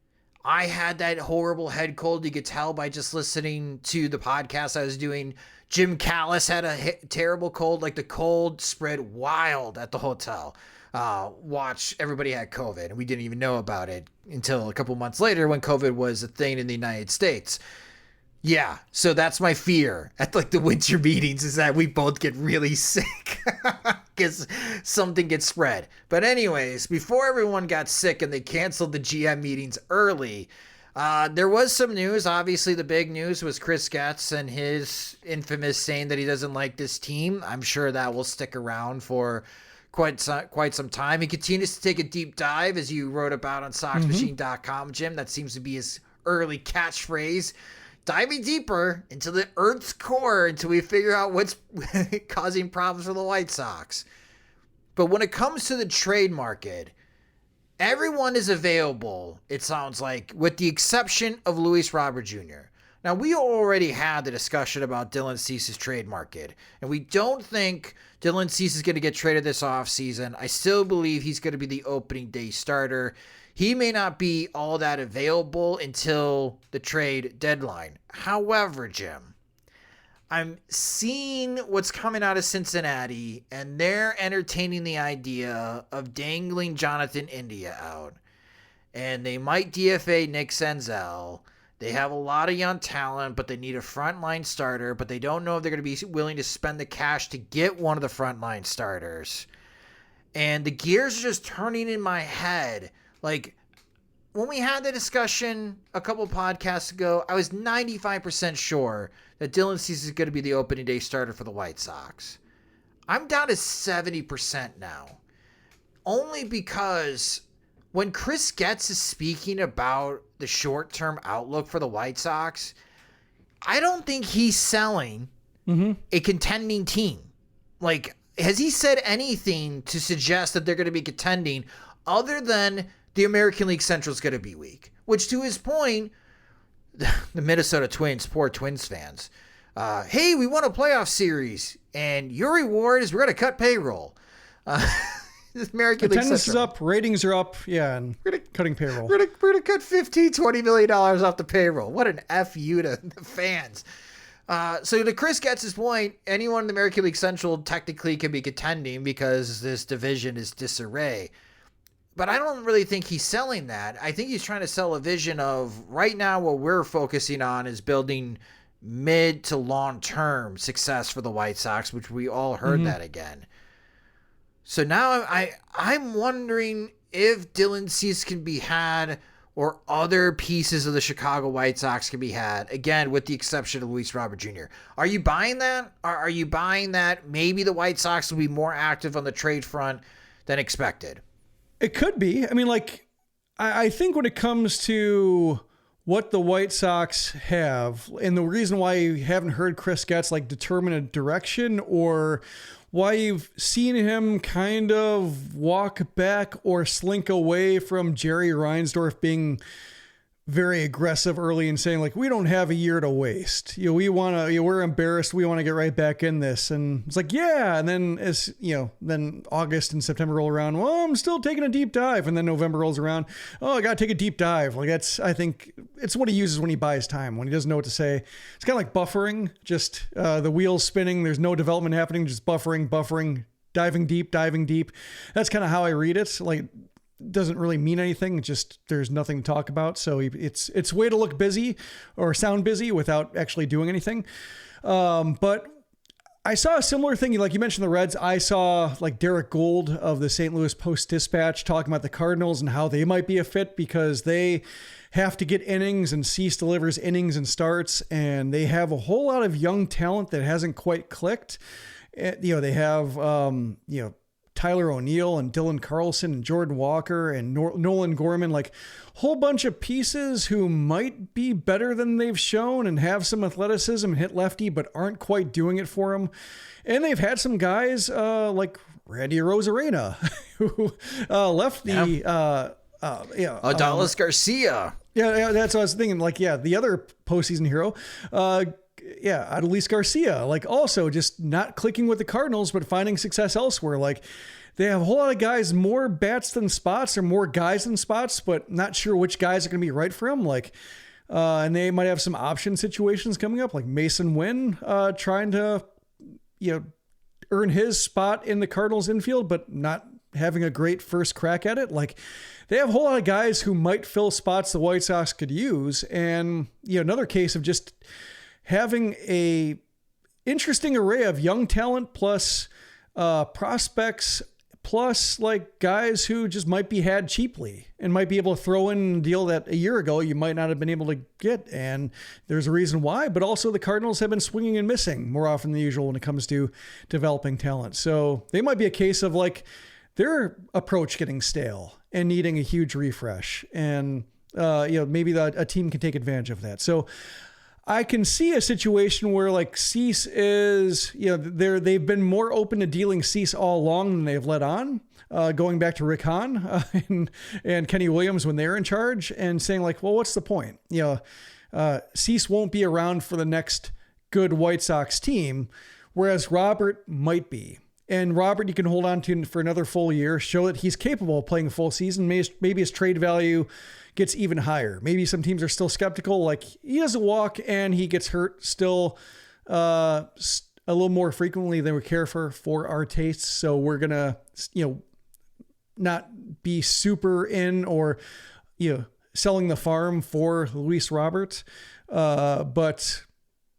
E: I had that horrible head cold. You could tell by just listening to the podcast I was doing. Jim Callis had a terrible cold. Like, the cold spread wild at the hotel. Everybody had COVID, and we didn't even know about it until a couple months later when COVID was a thing in the United States. Yeah, so that's my fear at like the winter meetings, is that we both get really sick because something gets spread. But anyways, before everyone got sick and they canceled the GM meetings early, there was some news. Obviously, the big news was Chris Getz and his infamous saying that he doesn't like this team. I'm sure that will stick around for quite some time. He continues to take a deep dive, as you wrote about on SoxMachine.com, Jim. That seems to be his early catchphrase. diving deeper into the Earth's core until we figure out what's causing problems for the White Sox. But when it comes to the trade market, everyone is available, it sounds like, with the exception of Luis Robert Jr. Now, we already had the discussion about Dylan Cease's trade market, and we don't think Dylan Cease is going to get traded this offseason. I still believe he's going to be the opening day starter. He may not be all that available until the trade deadline. However, Jim, I'm seeing what's coming out of Cincinnati, and they're entertaining the idea of dangling Jonathan India out. And they might DFA Nick Senzel. They have a lot of young talent, but they need a frontline starter, but they don't know if they're going to be willing to spend the cash to get one of the frontline starters. And the gears are just turning in my head. Like, when we had the discussion a couple podcasts ago, I was 95% sure that Dylan Cease is going to be the opening day starter for the White Sox. I'm down to 70% now. Only because when Chris Getz is speaking about the short-term outlook for the White Sox, I don't think he's selling a contending team. Like, has he said anything to suggest that they're going to be contending other than the American League Central is going to be weak? Which, to his point, the Minnesota Twins, poor Twins fans, hey, we won a playoff series, and your reward is we're going to cut payroll. American League
F: Attendance
E: Central
F: is up, ratings are up, yeah, and cutting payroll.
E: We're gonna cut $15-20 million off the payroll. What an FU to the fans. So to Chris Getz's point, anyone in the American League Central technically can be contending because this division is disarray. But I don't really think he's selling that. I think he's trying to sell a vision of right now what we're focusing on is building mid to long-term success for the White Sox, which we all heard that again. So now I'm wondering if Dylan Cease can be had or other pieces of the Chicago White Sox can be had, again, with the exception of Luis Robert Jr. Are you buying that? Are you buying that maybe the White Sox will be more active on the trade front than expected?
F: It could be. I mean, like, I think when it comes to what the White Sox have, and the reason why you haven't heard Chris Getz like determine a direction, or why you've seen him kind of walk back or slink away from Jerry Reinsdorf being very aggressive early and saying, like, we don't have a year to waste. You know, we want to, we're embarrassed. We want to get right back in this. And it's like, yeah. And then as, then August and September roll around. Well, I'm still taking a deep dive. And then November rolls around. Oh, I got to take a deep dive. Like I think it's what he uses when he buys time, when he doesn't know what to say. It's kind of like buffering, just the wheels spinning. There's no development happening, just buffering, diving deep. That's kind of how I read it. Like, doesn't really mean anything. Just there's nothing to talk about. So it's a way to look busy or sound busy without actually doing anything. But I saw a similar thing. Like you mentioned the Reds. I saw like Derek Gould of the St. Louis Post-Dispatch talking about the Cardinals and how they might be a fit because they have to get innings and Cease delivers innings and starts. And they have a whole lot of young talent that hasn't quite clicked. They have, Tyler O'Neill and Dylan Carlson and Jordan Walker and Nolan Gorman, like a whole bunch of pieces who might be better than they've shown and have some athleticism and hit lefty, but aren't quite doing it for them. And they've had some guys like Randy Arozarena who left the
E: Adolis Garcia.
F: Yeah, that's what I was thinking. Like, yeah, the other postseason hero. Adolis Garcia, like also just not clicking with the Cardinals, but finding success elsewhere. Like they have a whole lot of guys, more bats than spots or more guys than spots, but not sure which guys are going to be right for them. Like, and they might have some option situations coming up, like Mason Wynn, trying to, earn his spot in the Cardinals infield, but not having a great first crack at it. Like they have a whole lot of guys who might fill spots the White Sox could use. And, another case of just having a interesting array of young talent plus prospects plus like guys who just might be had cheaply and might be able to throw in a deal that a year ago you might not have been able to get. And there's a reason why, but also the Cardinals have been swinging and missing more often than usual when it comes to developing talent. So they might be a case of like their approach getting stale and needing a huge refresh. And, maybe a team can take advantage of that. So I can see a situation where like Cease is, they've been more open to dealing Cease all along than they've let on. Going back to Rick Hahn and Kenny Williams when they're in charge, and saying like, well, what's the point? Cease won't be around for the next good White Sox team, whereas Robert might be. And Robert, you can hold on to for another full year, show that he's capable of playing a full season. Maybe his trade value gets even higher. Maybe some teams are still skeptical, like he doesn't walk and he gets hurt still a little more frequently than we care for our tastes. So we're going to, not be super in or, selling the farm for Luis Robert. But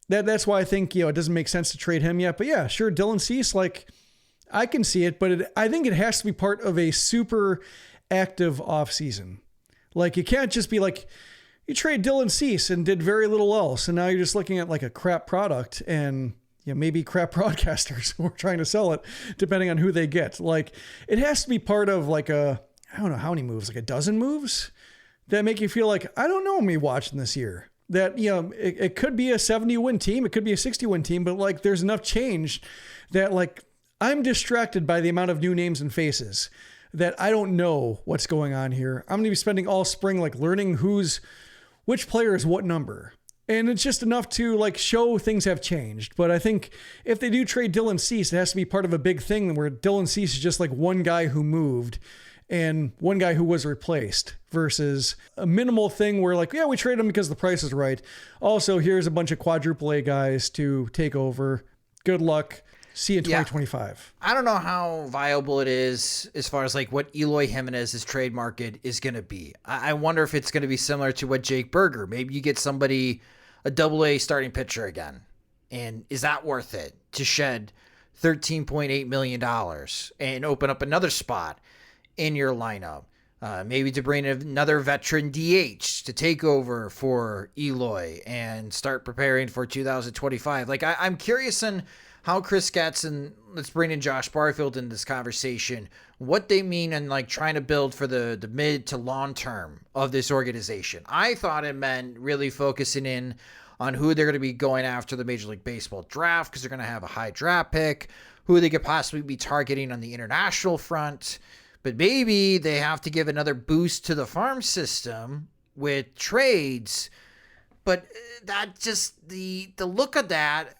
F: that's why I think, it doesn't make sense to trade him yet. But yeah, sure. Dylan Cease, like I can see it, but I think it has to be part of a super active off season. Like you can't just be like, you trade Dylan Cease and did very little else. And now you're just looking at like a crap product and maybe crap broadcasters who are trying to sell it depending on who they get. Like it has to be part of like I don't know how many moves, like a dozen moves that make you feel like, I don't know me watching this year. That, it could be a 70-win team. It could be a 60-win team, but like there's enough change that like I'm distracted by the amount of new names and faces that I don't know what's going on here. I'm going to be spending all spring like learning which player is what number. And it's just enough to like show things have changed. But I think if they do trade Dylan Cease, it has to be part of a big thing where Dylan Cease is just like one guy who moved and one guy who was replaced versus a minimal thing where like, yeah, we trade him because the price is right. Also, here's a bunch of quadruple A guys to take over. Good luck. See you in 2025.
E: I don't know how viable it is as far as like what Eloy Jimenez's trade market is going to be. I wonder if it's going to be similar to what Jake Berger. Maybe you get somebody, a AA starting pitcher again. And is that worth it to shed $13.8 million and open up another spot in your lineup? Maybe to bring another veteran DH to take over for Eloy and start preparing for 2025. Like I'm curious on how Chris Getz, and let's bring in Josh Barfield in this conversation, what they mean and like trying to build for the mid to long term of this organization. I thought it meant really focusing in on who they're going to be going after the Major League Baseball draft, because they're going to have a high draft pick, who they could possibly be targeting on the international front. But maybe they have to give another boost to the farm system with trades. But that just, the look of that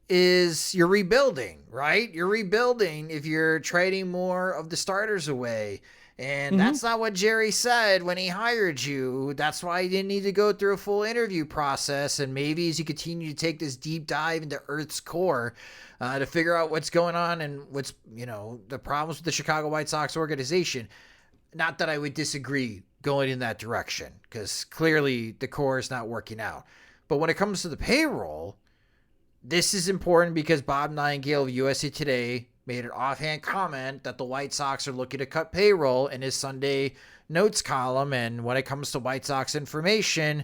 E: is you're rebuilding, right? You're rebuilding if you're trading more of the starters away. And that's not what Jerry said when he hired you. That's why he didn't need to go through a full interview process. And maybe as you continue to take this deep dive into Earth's core to figure out what's going on and what's, the problems with the Chicago White Sox organization. Not that I would disagree going in that direction, because clearly the core is not working out. But when it comes to the payroll, this is important because Bob Nightingale of USA Today made an offhand comment that the White Sox are looking to cut payroll in his Sunday notes column. And when it comes to White Sox information,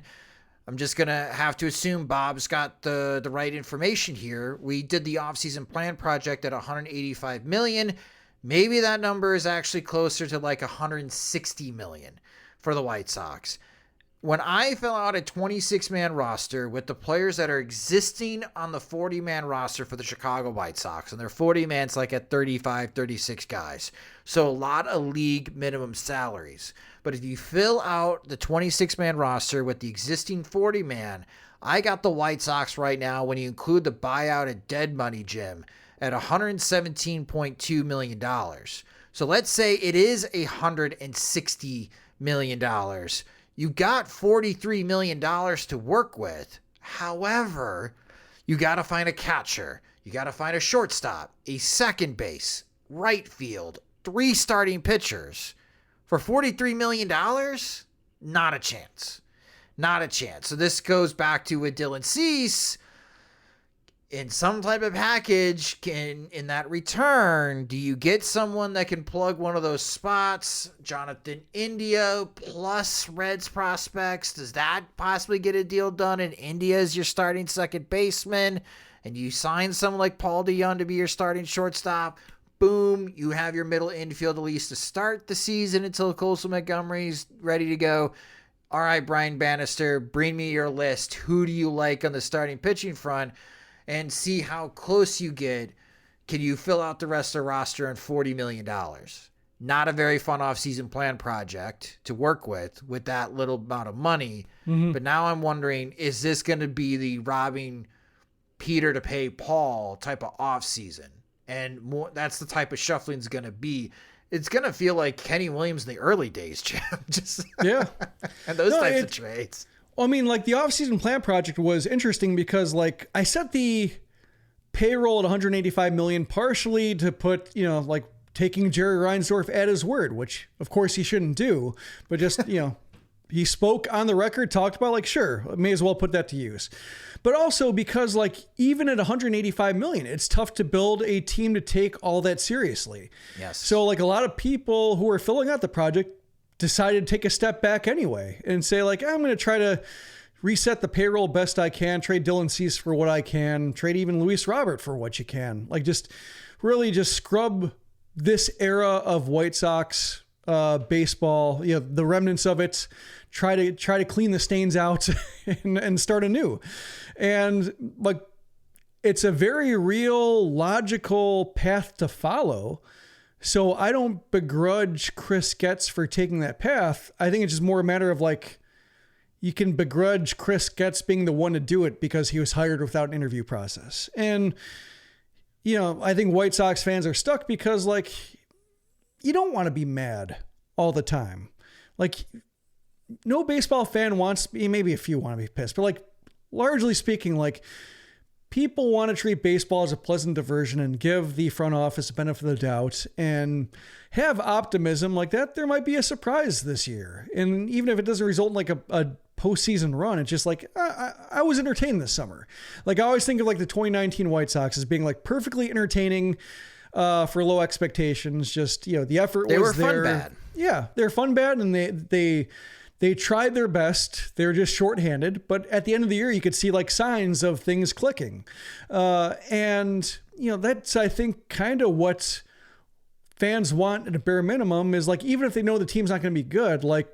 E: I'm just going to have to assume Bob's got the right information here. We did the offseason plan project at $185 million. Maybe that number is actually closer to like $160 million for the White Sox. When I fill out a 26-man roster with the players that are existing on the 40-man roster for the Chicago White Sox, and their 40-man's like at 35, 36 guys. So a lot of league minimum salaries. But if you fill out the 26-man roster with the existing 40-man, I got the White Sox right now, when you include the buyout and dead money, Jim, at $117.2 million. So let's say it is $160 million. You got $43 million to work with. However, you got to find a catcher. You got to find a shortstop, a second base, right field, 3 starting pitchers. For $43 million? Not a chance. Not a chance. So this goes back to with Dylan Cease. In some type of package, in that return, do you get someone that can plug one of those spots? Jonathan India plus Reds prospects. Does that possibly get a deal done? And India is your starting second baseman, and you sign someone like Paul DeJong to be your starting shortstop. Boom, you have your middle infield at least to start the season until Colson Montgomery's ready to go. all right, Brian Bannister, bring me your list. Who do you like on the starting pitching front? And see how close you get. Can you fill out the rest of the roster on $40 million? Not a very fun offseason plan project to work with that little amount of money. Mm-hmm. But now I'm wondering, is this going to be the robbing Peter to pay Paul type of offseason? And more, that's the type of shuffling it's going to be. It's going to feel like Kenny Williams in the early days, Jim. Just
F: yeah.
E: And those types of trades.
F: I mean, like the offseason plan project was interesting because like I set the payroll at $185 million partially to put, like taking Jerry Reinsdorf at his word, which of course he shouldn't do, but just, he spoke on the record, talked about like, sure, may as well put that to use. But also because like even at $185 million, it's tough to build a team to take all that seriously.
E: Yes.
F: So like a lot of people who are filling out the project decided to take a step back anyway and say like, I'm going to try to reset the payroll best I can, trade Dylan Cease for what I can, trade even Luis Robert for what you can. Like just really just scrub this era of White Sox baseball, the remnants of it, try to clean the stains out and start anew. And like, it's a very real, logical path to follow. So I don't begrudge Chris Getz for taking that path. I think it's just more a matter of like, you can begrudge Chris Getz being the one to do it because he was hired without an interview process. And, I think White Sox fans are stuck because like, you don't want to be mad all the time. Like no baseball fan wants, maybe a few want to be pissed, but like largely speaking, like people want to treat baseball as a pleasant diversion and give the front office the benefit of the doubt and have optimism like that. There might be a surprise this year. And even if it doesn't result in like a postseason run, it's just like, I was entertained this summer. Like I always think of like the 2019 White Sox as being like perfectly entertaining for low expectations. Just, the effort
E: they
F: was there.
E: They were fun bad.
F: Yeah, they're fun bad. And they tried their best. They're just shorthanded. But at the end of the year, you could see like signs of things clicking. And, that's, I think, kind of what fans want at a bare minimum is like, even if they know the team's not going to be good, like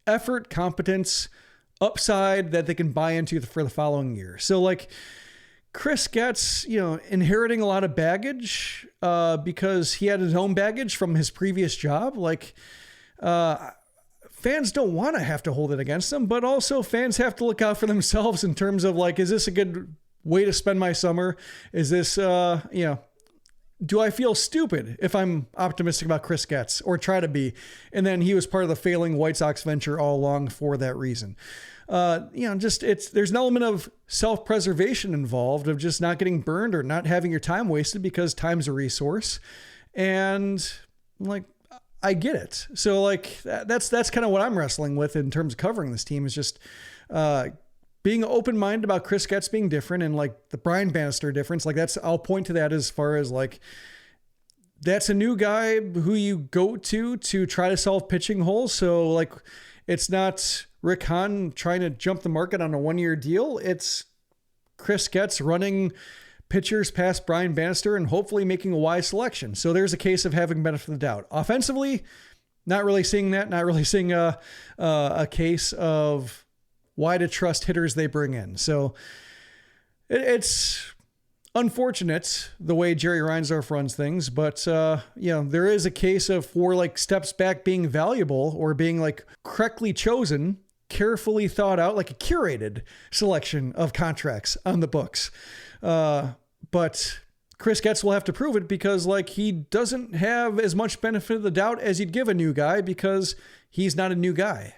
F: effort, competence, upside that they can buy into for the following year. So like Chris Getz, inheriting a lot of baggage because he had his own baggage from his previous job. Like, fans don't want to have to hold it against them, but also fans have to look out for themselves in terms of like, is this a good way to spend my summer? Is this, do I feel stupid if I'm optimistic about Chris Getz or try to be? And then he was part of the failing White Sox venture all along for that reason. There's an element of self-preservation involved of just not getting burned or not having your time wasted because time's a resource. And like, I get it. So like, that's kind of what I'm wrestling with in terms of covering this team is just, being open-minded about Chris Getz being different and like the Brian Bannister difference. Like I'll point to that as far as like, that's a new guy who you go to try to solve pitching holes. So like, it's not Rick Hahn trying to jump the market on a 1-year deal. It's Chris Getz running pitchers past Brian Bannister and hopefully making a wise selection. So there's a case of having benefit of the doubt. Offensively, not really seeing that, not really seeing a case of why to trust hitters they bring in. So it's unfortunate the way Jerry Reinsdorf runs things, but there is a case of for like steps back being valuable or being like correctly chosen, carefully thought out, like a curated selection of contracts on the books. But Chris Getz will have to prove it because like he doesn't have as much benefit of the doubt as you'd give a new guy because he's not a new guy.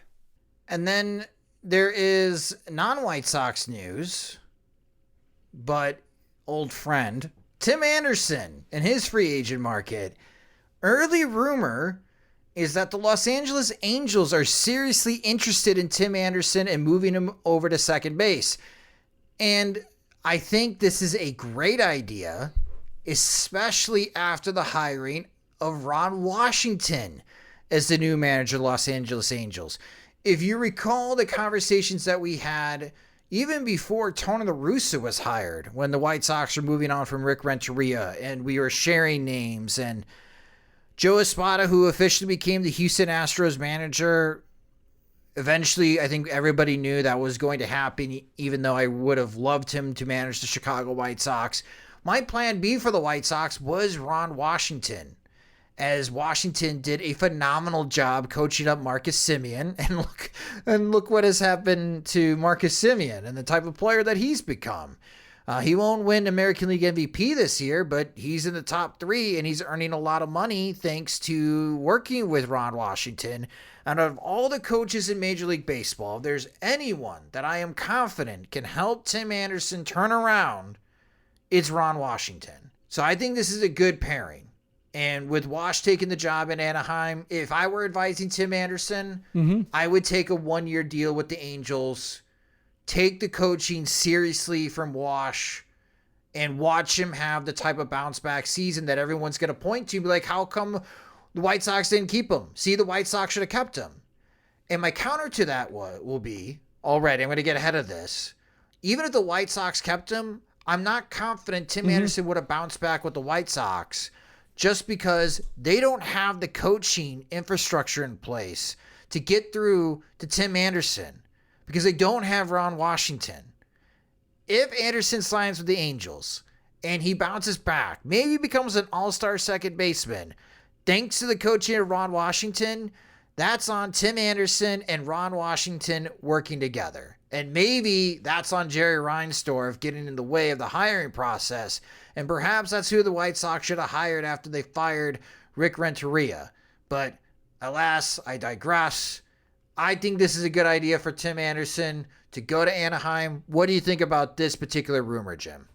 E: And then there is non-White Sox news, but old friend Tim Anderson and his free agent market. Early rumor is that the Los Angeles Angels are seriously interested in Tim Anderson and moving him over to second base. And I think this is a great idea, especially after the hiring of Ron Washington as the new manager of the Los Angeles Angels. If you recall the conversations that we had even before Tony La Russa was hired, when the White Sox were moving on from Rick Renteria and we were sharing names, and Joe Espada, who officially became the Houston Astros manager, Eventually, I think everybody knew that was going to happen, even though I would have loved him to manage the Chicago White Sox. My plan B for the White Sox was Ron Washington, as Washington did a phenomenal job coaching up Marcus Semien, and look what has happened to Marcus Semien and the type of player that he's become. He won't win American League MVP this year, but he's in the top 3, and he's earning a lot of money thanks to working with Ron Washington. And out of all the coaches in Major League Baseball, if there's anyone that I am confident can help Tim Anderson turn around, it's Ron Washington. So I think this is a good pairing. And with Wash taking the job in Anaheim, if I were advising Tim Anderson, I would take a 1-year deal with the Angels, take the coaching seriously from Wash, and watch him have the type of bounce back season that everyone's going to point to. Be like, how come the White Sox didn't keep him? See, the White Sox should have kept him. And my counter to that will be, already, I'm going to get ahead of this. Even if the White Sox kept him, I'm not confident Tim Anderson would have bounced back with the White Sox, just because they don't have the coaching infrastructure in place to get through to Tim Anderson, because they don't have Ron Washington. If Anderson signs with the Angels and he bounces back, maybe becomes an all-star second baseman, thanks to the coaching of Ron Washington, that's on Tim Anderson and Ron Washington working together. And maybe that's on Jerry Reinsdorf getting in the way of the hiring process. And perhaps that's who the White Sox should have hired after they fired Rick Renteria. But alas, I digress. I think this is a good idea for Tim Anderson to go to Anaheim. What do you think about this particular rumor, Jim?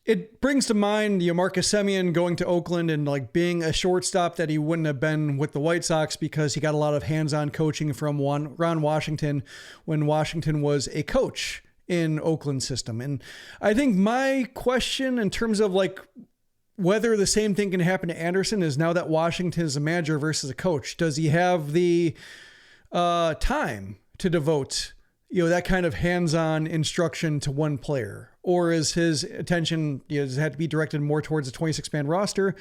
F: It brings to mind, Marcus Semien going to Oakland and like being a shortstop that he wouldn't have been with the White Sox because he got a lot of hands-on coaching from Ron Washington when Washington was a coach in Oakland system. And I think my question in terms of like whether the same thing can happen to Anderson is, now that Washington is a manager versus a coach, does he have the time to devote that kind of hands-on instruction to one player? Or is his attention, does it have to be directed more towards the 26-man roster?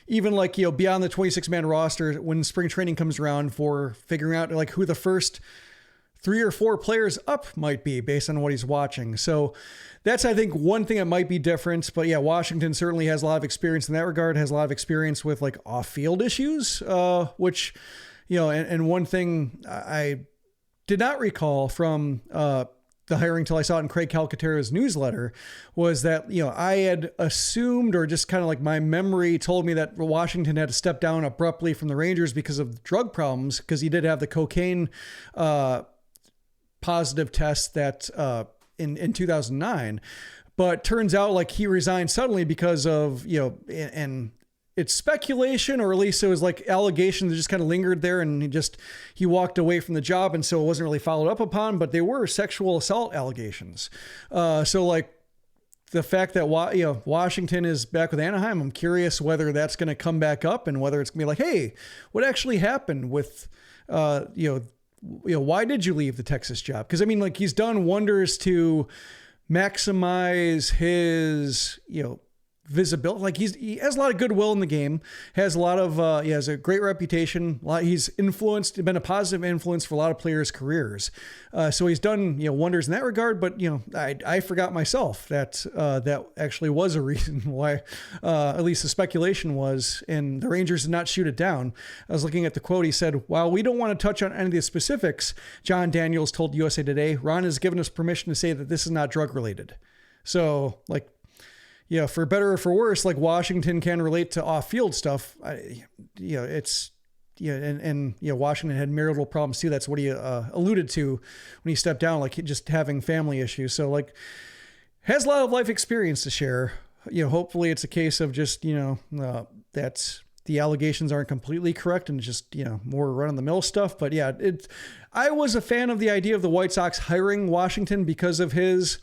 F: Even like, beyond the 26-man roster, when spring training comes around, for figuring out like who the first 3 or 4 players up might be based on what he's watching. So that's, I think, one thing that might be different. But yeah, Washington certainly has a lot of experience in that regard, has a lot of experience with like off-field issues, which, and one thing I did not recall from the hiring till I saw it in Craig Calcaterra's newsletter was that, I had assumed, or just kind of like my memory told me, that Washington had to step down abruptly from the Rangers because of drug problems, because he did have the cocaine positive test that in 2009. But turns out like he resigned suddenly because of, and it's speculation, or at least it was like allegations that just kind of lingered there, and he walked away from the job, and so it wasn't really followed up upon, but they were sexual assault allegations. So like the fact that Washington is back with Anaheim, I'm curious whether that's going to come back up, and whether it's gonna be like, hey, what actually happened with why did you leave the Texas job? Because I mean, like, he's done wonders to maximize his visibility. Like he has a lot of goodwill in the game, has a lot of, he has a great reputation. He's been a positive influence for a lot of players' careers. So he's done, wonders in that regard. But, I forgot myself that that actually was a reason why, at least the speculation was, and the Rangers did not shoot it down. I was looking at the quote. He said, "While we don't want to touch on any of the specifics," John Daniels told USA Today, "Ron has given us permission to say that this is not drug related." So like, yeah, for better or for worse, like Washington can relate to off-field stuff. Washington had marital problems too. That's what he alluded to when he stepped down, like just having family issues. So like, has a lot of life experience to share. Hopefully it's a case of just, that the allegations aren't completely correct and just, more run-of-the-mill stuff. But yeah, I was a fan of the idea of the White Sox hiring Washington because of his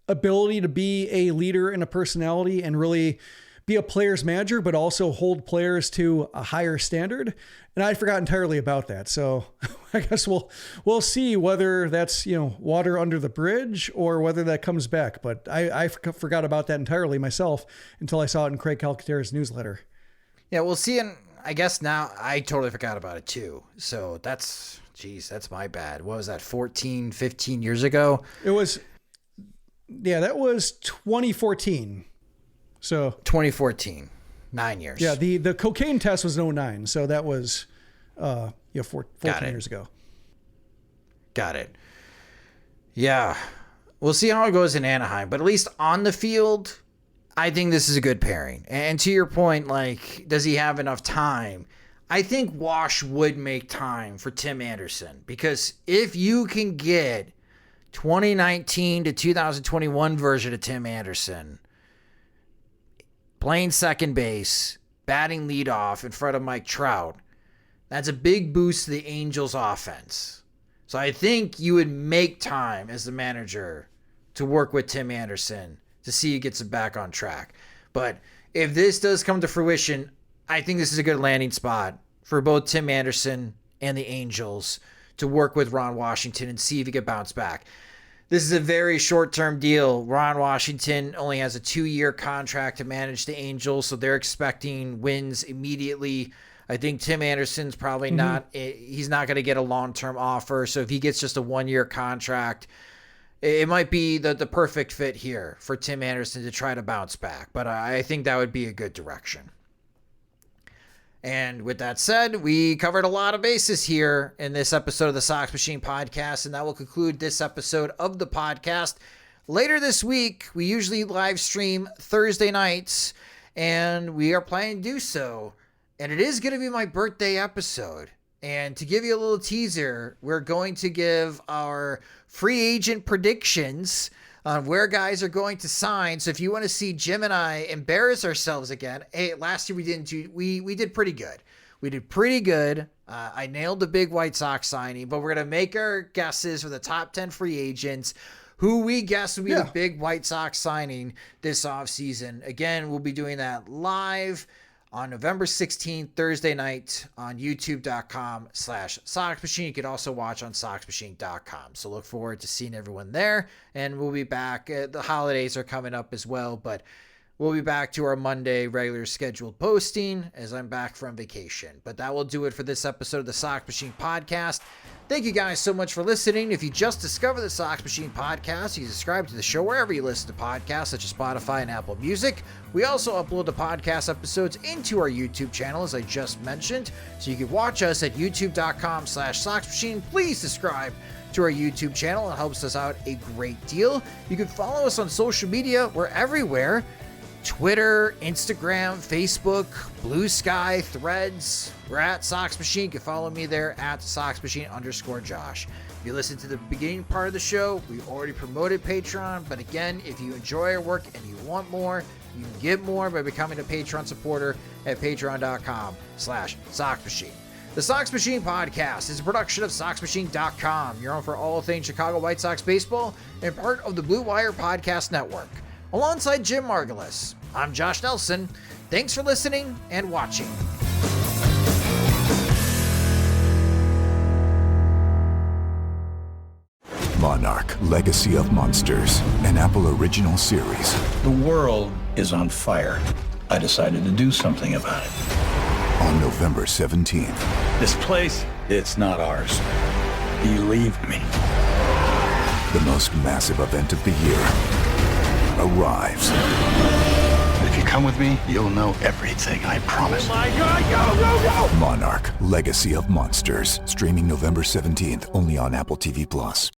F: ability to be a leader and a personality and really be a player's manager, but also hold players to a higher standard. And I forgot entirely about that. So I guess we'll see whether that's, water under the bridge or whether that comes back. But I forgot about that entirely myself until I saw it in Craig Calcaterra's newsletter.
E: Yeah, we'll see. And I guess now I totally forgot about it too. So that's geez, that's my bad. What was that, 14, 15 years ago?
F: It was, yeah, that was 2014. So
E: 2014, 9 years.
F: Yeah, the cocaine test was in 2009, so that was 14 years ago.
E: Got it. Yeah. We'll see how it goes in Anaheim, but at least on the field, I think this is a good pairing. And to your point, like, does he have enough time? I think Wash would make time for Tim Anderson, because if you can get 2019 to 2021 version of Tim Anderson playing second base, batting leadoff in front of Mike Trout, that's a big boost to the Angels offense. So I think you would make time as the manager to work with Tim Anderson to see he gets it back on track. But if this does come to fruition, I think this is a good landing spot for both Tim Anderson and the Angels to work with Ron Washington and see if he can bounce back. This is a very short-term deal. Ron Washington only has a 2-year contract to manage the Angels, so they're expecting wins immediately. I think Tim Anderson's probably he's not going to get a long-term offer. So if he gets just a 1-year contract, it might be the perfect fit here for Tim Anderson to try to bounce back. But I think that would be a good direction. And with that said, we covered a lot of bases here in this episode of the Sox Machine podcast, and that will conclude this episode of the podcast. Later this week, we usually live stream Thursday nights, and we are planning to do so. And it is going to be my birthday episode. And to give you a little teaser, we're going to give our free agent predictions on where guys are going to sign. So if you want to see Jim and I embarrass ourselves again, hey, last year we did pretty good. We did pretty good. I nailed the big White Sox signing, but we're going to make our guesses for the top 10 free agents, who we guess will be the big White Sox signing this offseason. Again, we'll be doing that live on November 16th, Thursday night on youtube.com/Sox Machine. You can also watch on soxmachine.com. So look forward to seeing everyone there. And we'll be back. The holidays are coming up as well, but we'll be back to our Monday regular scheduled posting as I'm back from vacation. But that will do it for this episode of the Sox Machine podcast. Thank you guys so much for listening. If you just discovered the Sox Machine podcast, you can subscribe to the show wherever you listen to podcasts, such as Spotify and Apple Music. We also upload the podcast episodes into our YouTube channel, as I just mentioned, so you can watch us at youtube.com/Sox Machine. Please subscribe to our YouTube channel. It helps us out a great deal. You can follow us on social media. We're everywhere. Twitter, Instagram, Facebook, Blue Sky, Threads. We're at Sox Machine. You can follow me there at SoxMachine_Josh. If you listen to the beginning part of the show, we already promoted Patreon. But again, if you enjoy our work and you want more, you can get more by becoming a Patreon supporter at patreon.com/Sox Machine. The Sox Machine podcast is a production of SoxMachine.com. You're on for all things Chicago White Sox baseball and part of the Blue Wire Podcast Network. Alongside Jim Margulis, I'm Josh Nelson. Thanks for listening and watching.
A: Monarch, Legacy of Monsters, an Apple original series.
B: The world is on fire. I decided to do something about it.
A: On November 17th.
B: This place, it's not ours. Believe me.
A: The most massive event of the year arrives.
H: If you come with me, you'll know everything, I promise.
C: Oh my God, go!
A: Monarch, Legacy of Monsters. Streaming November 17th, only on Apple TV+.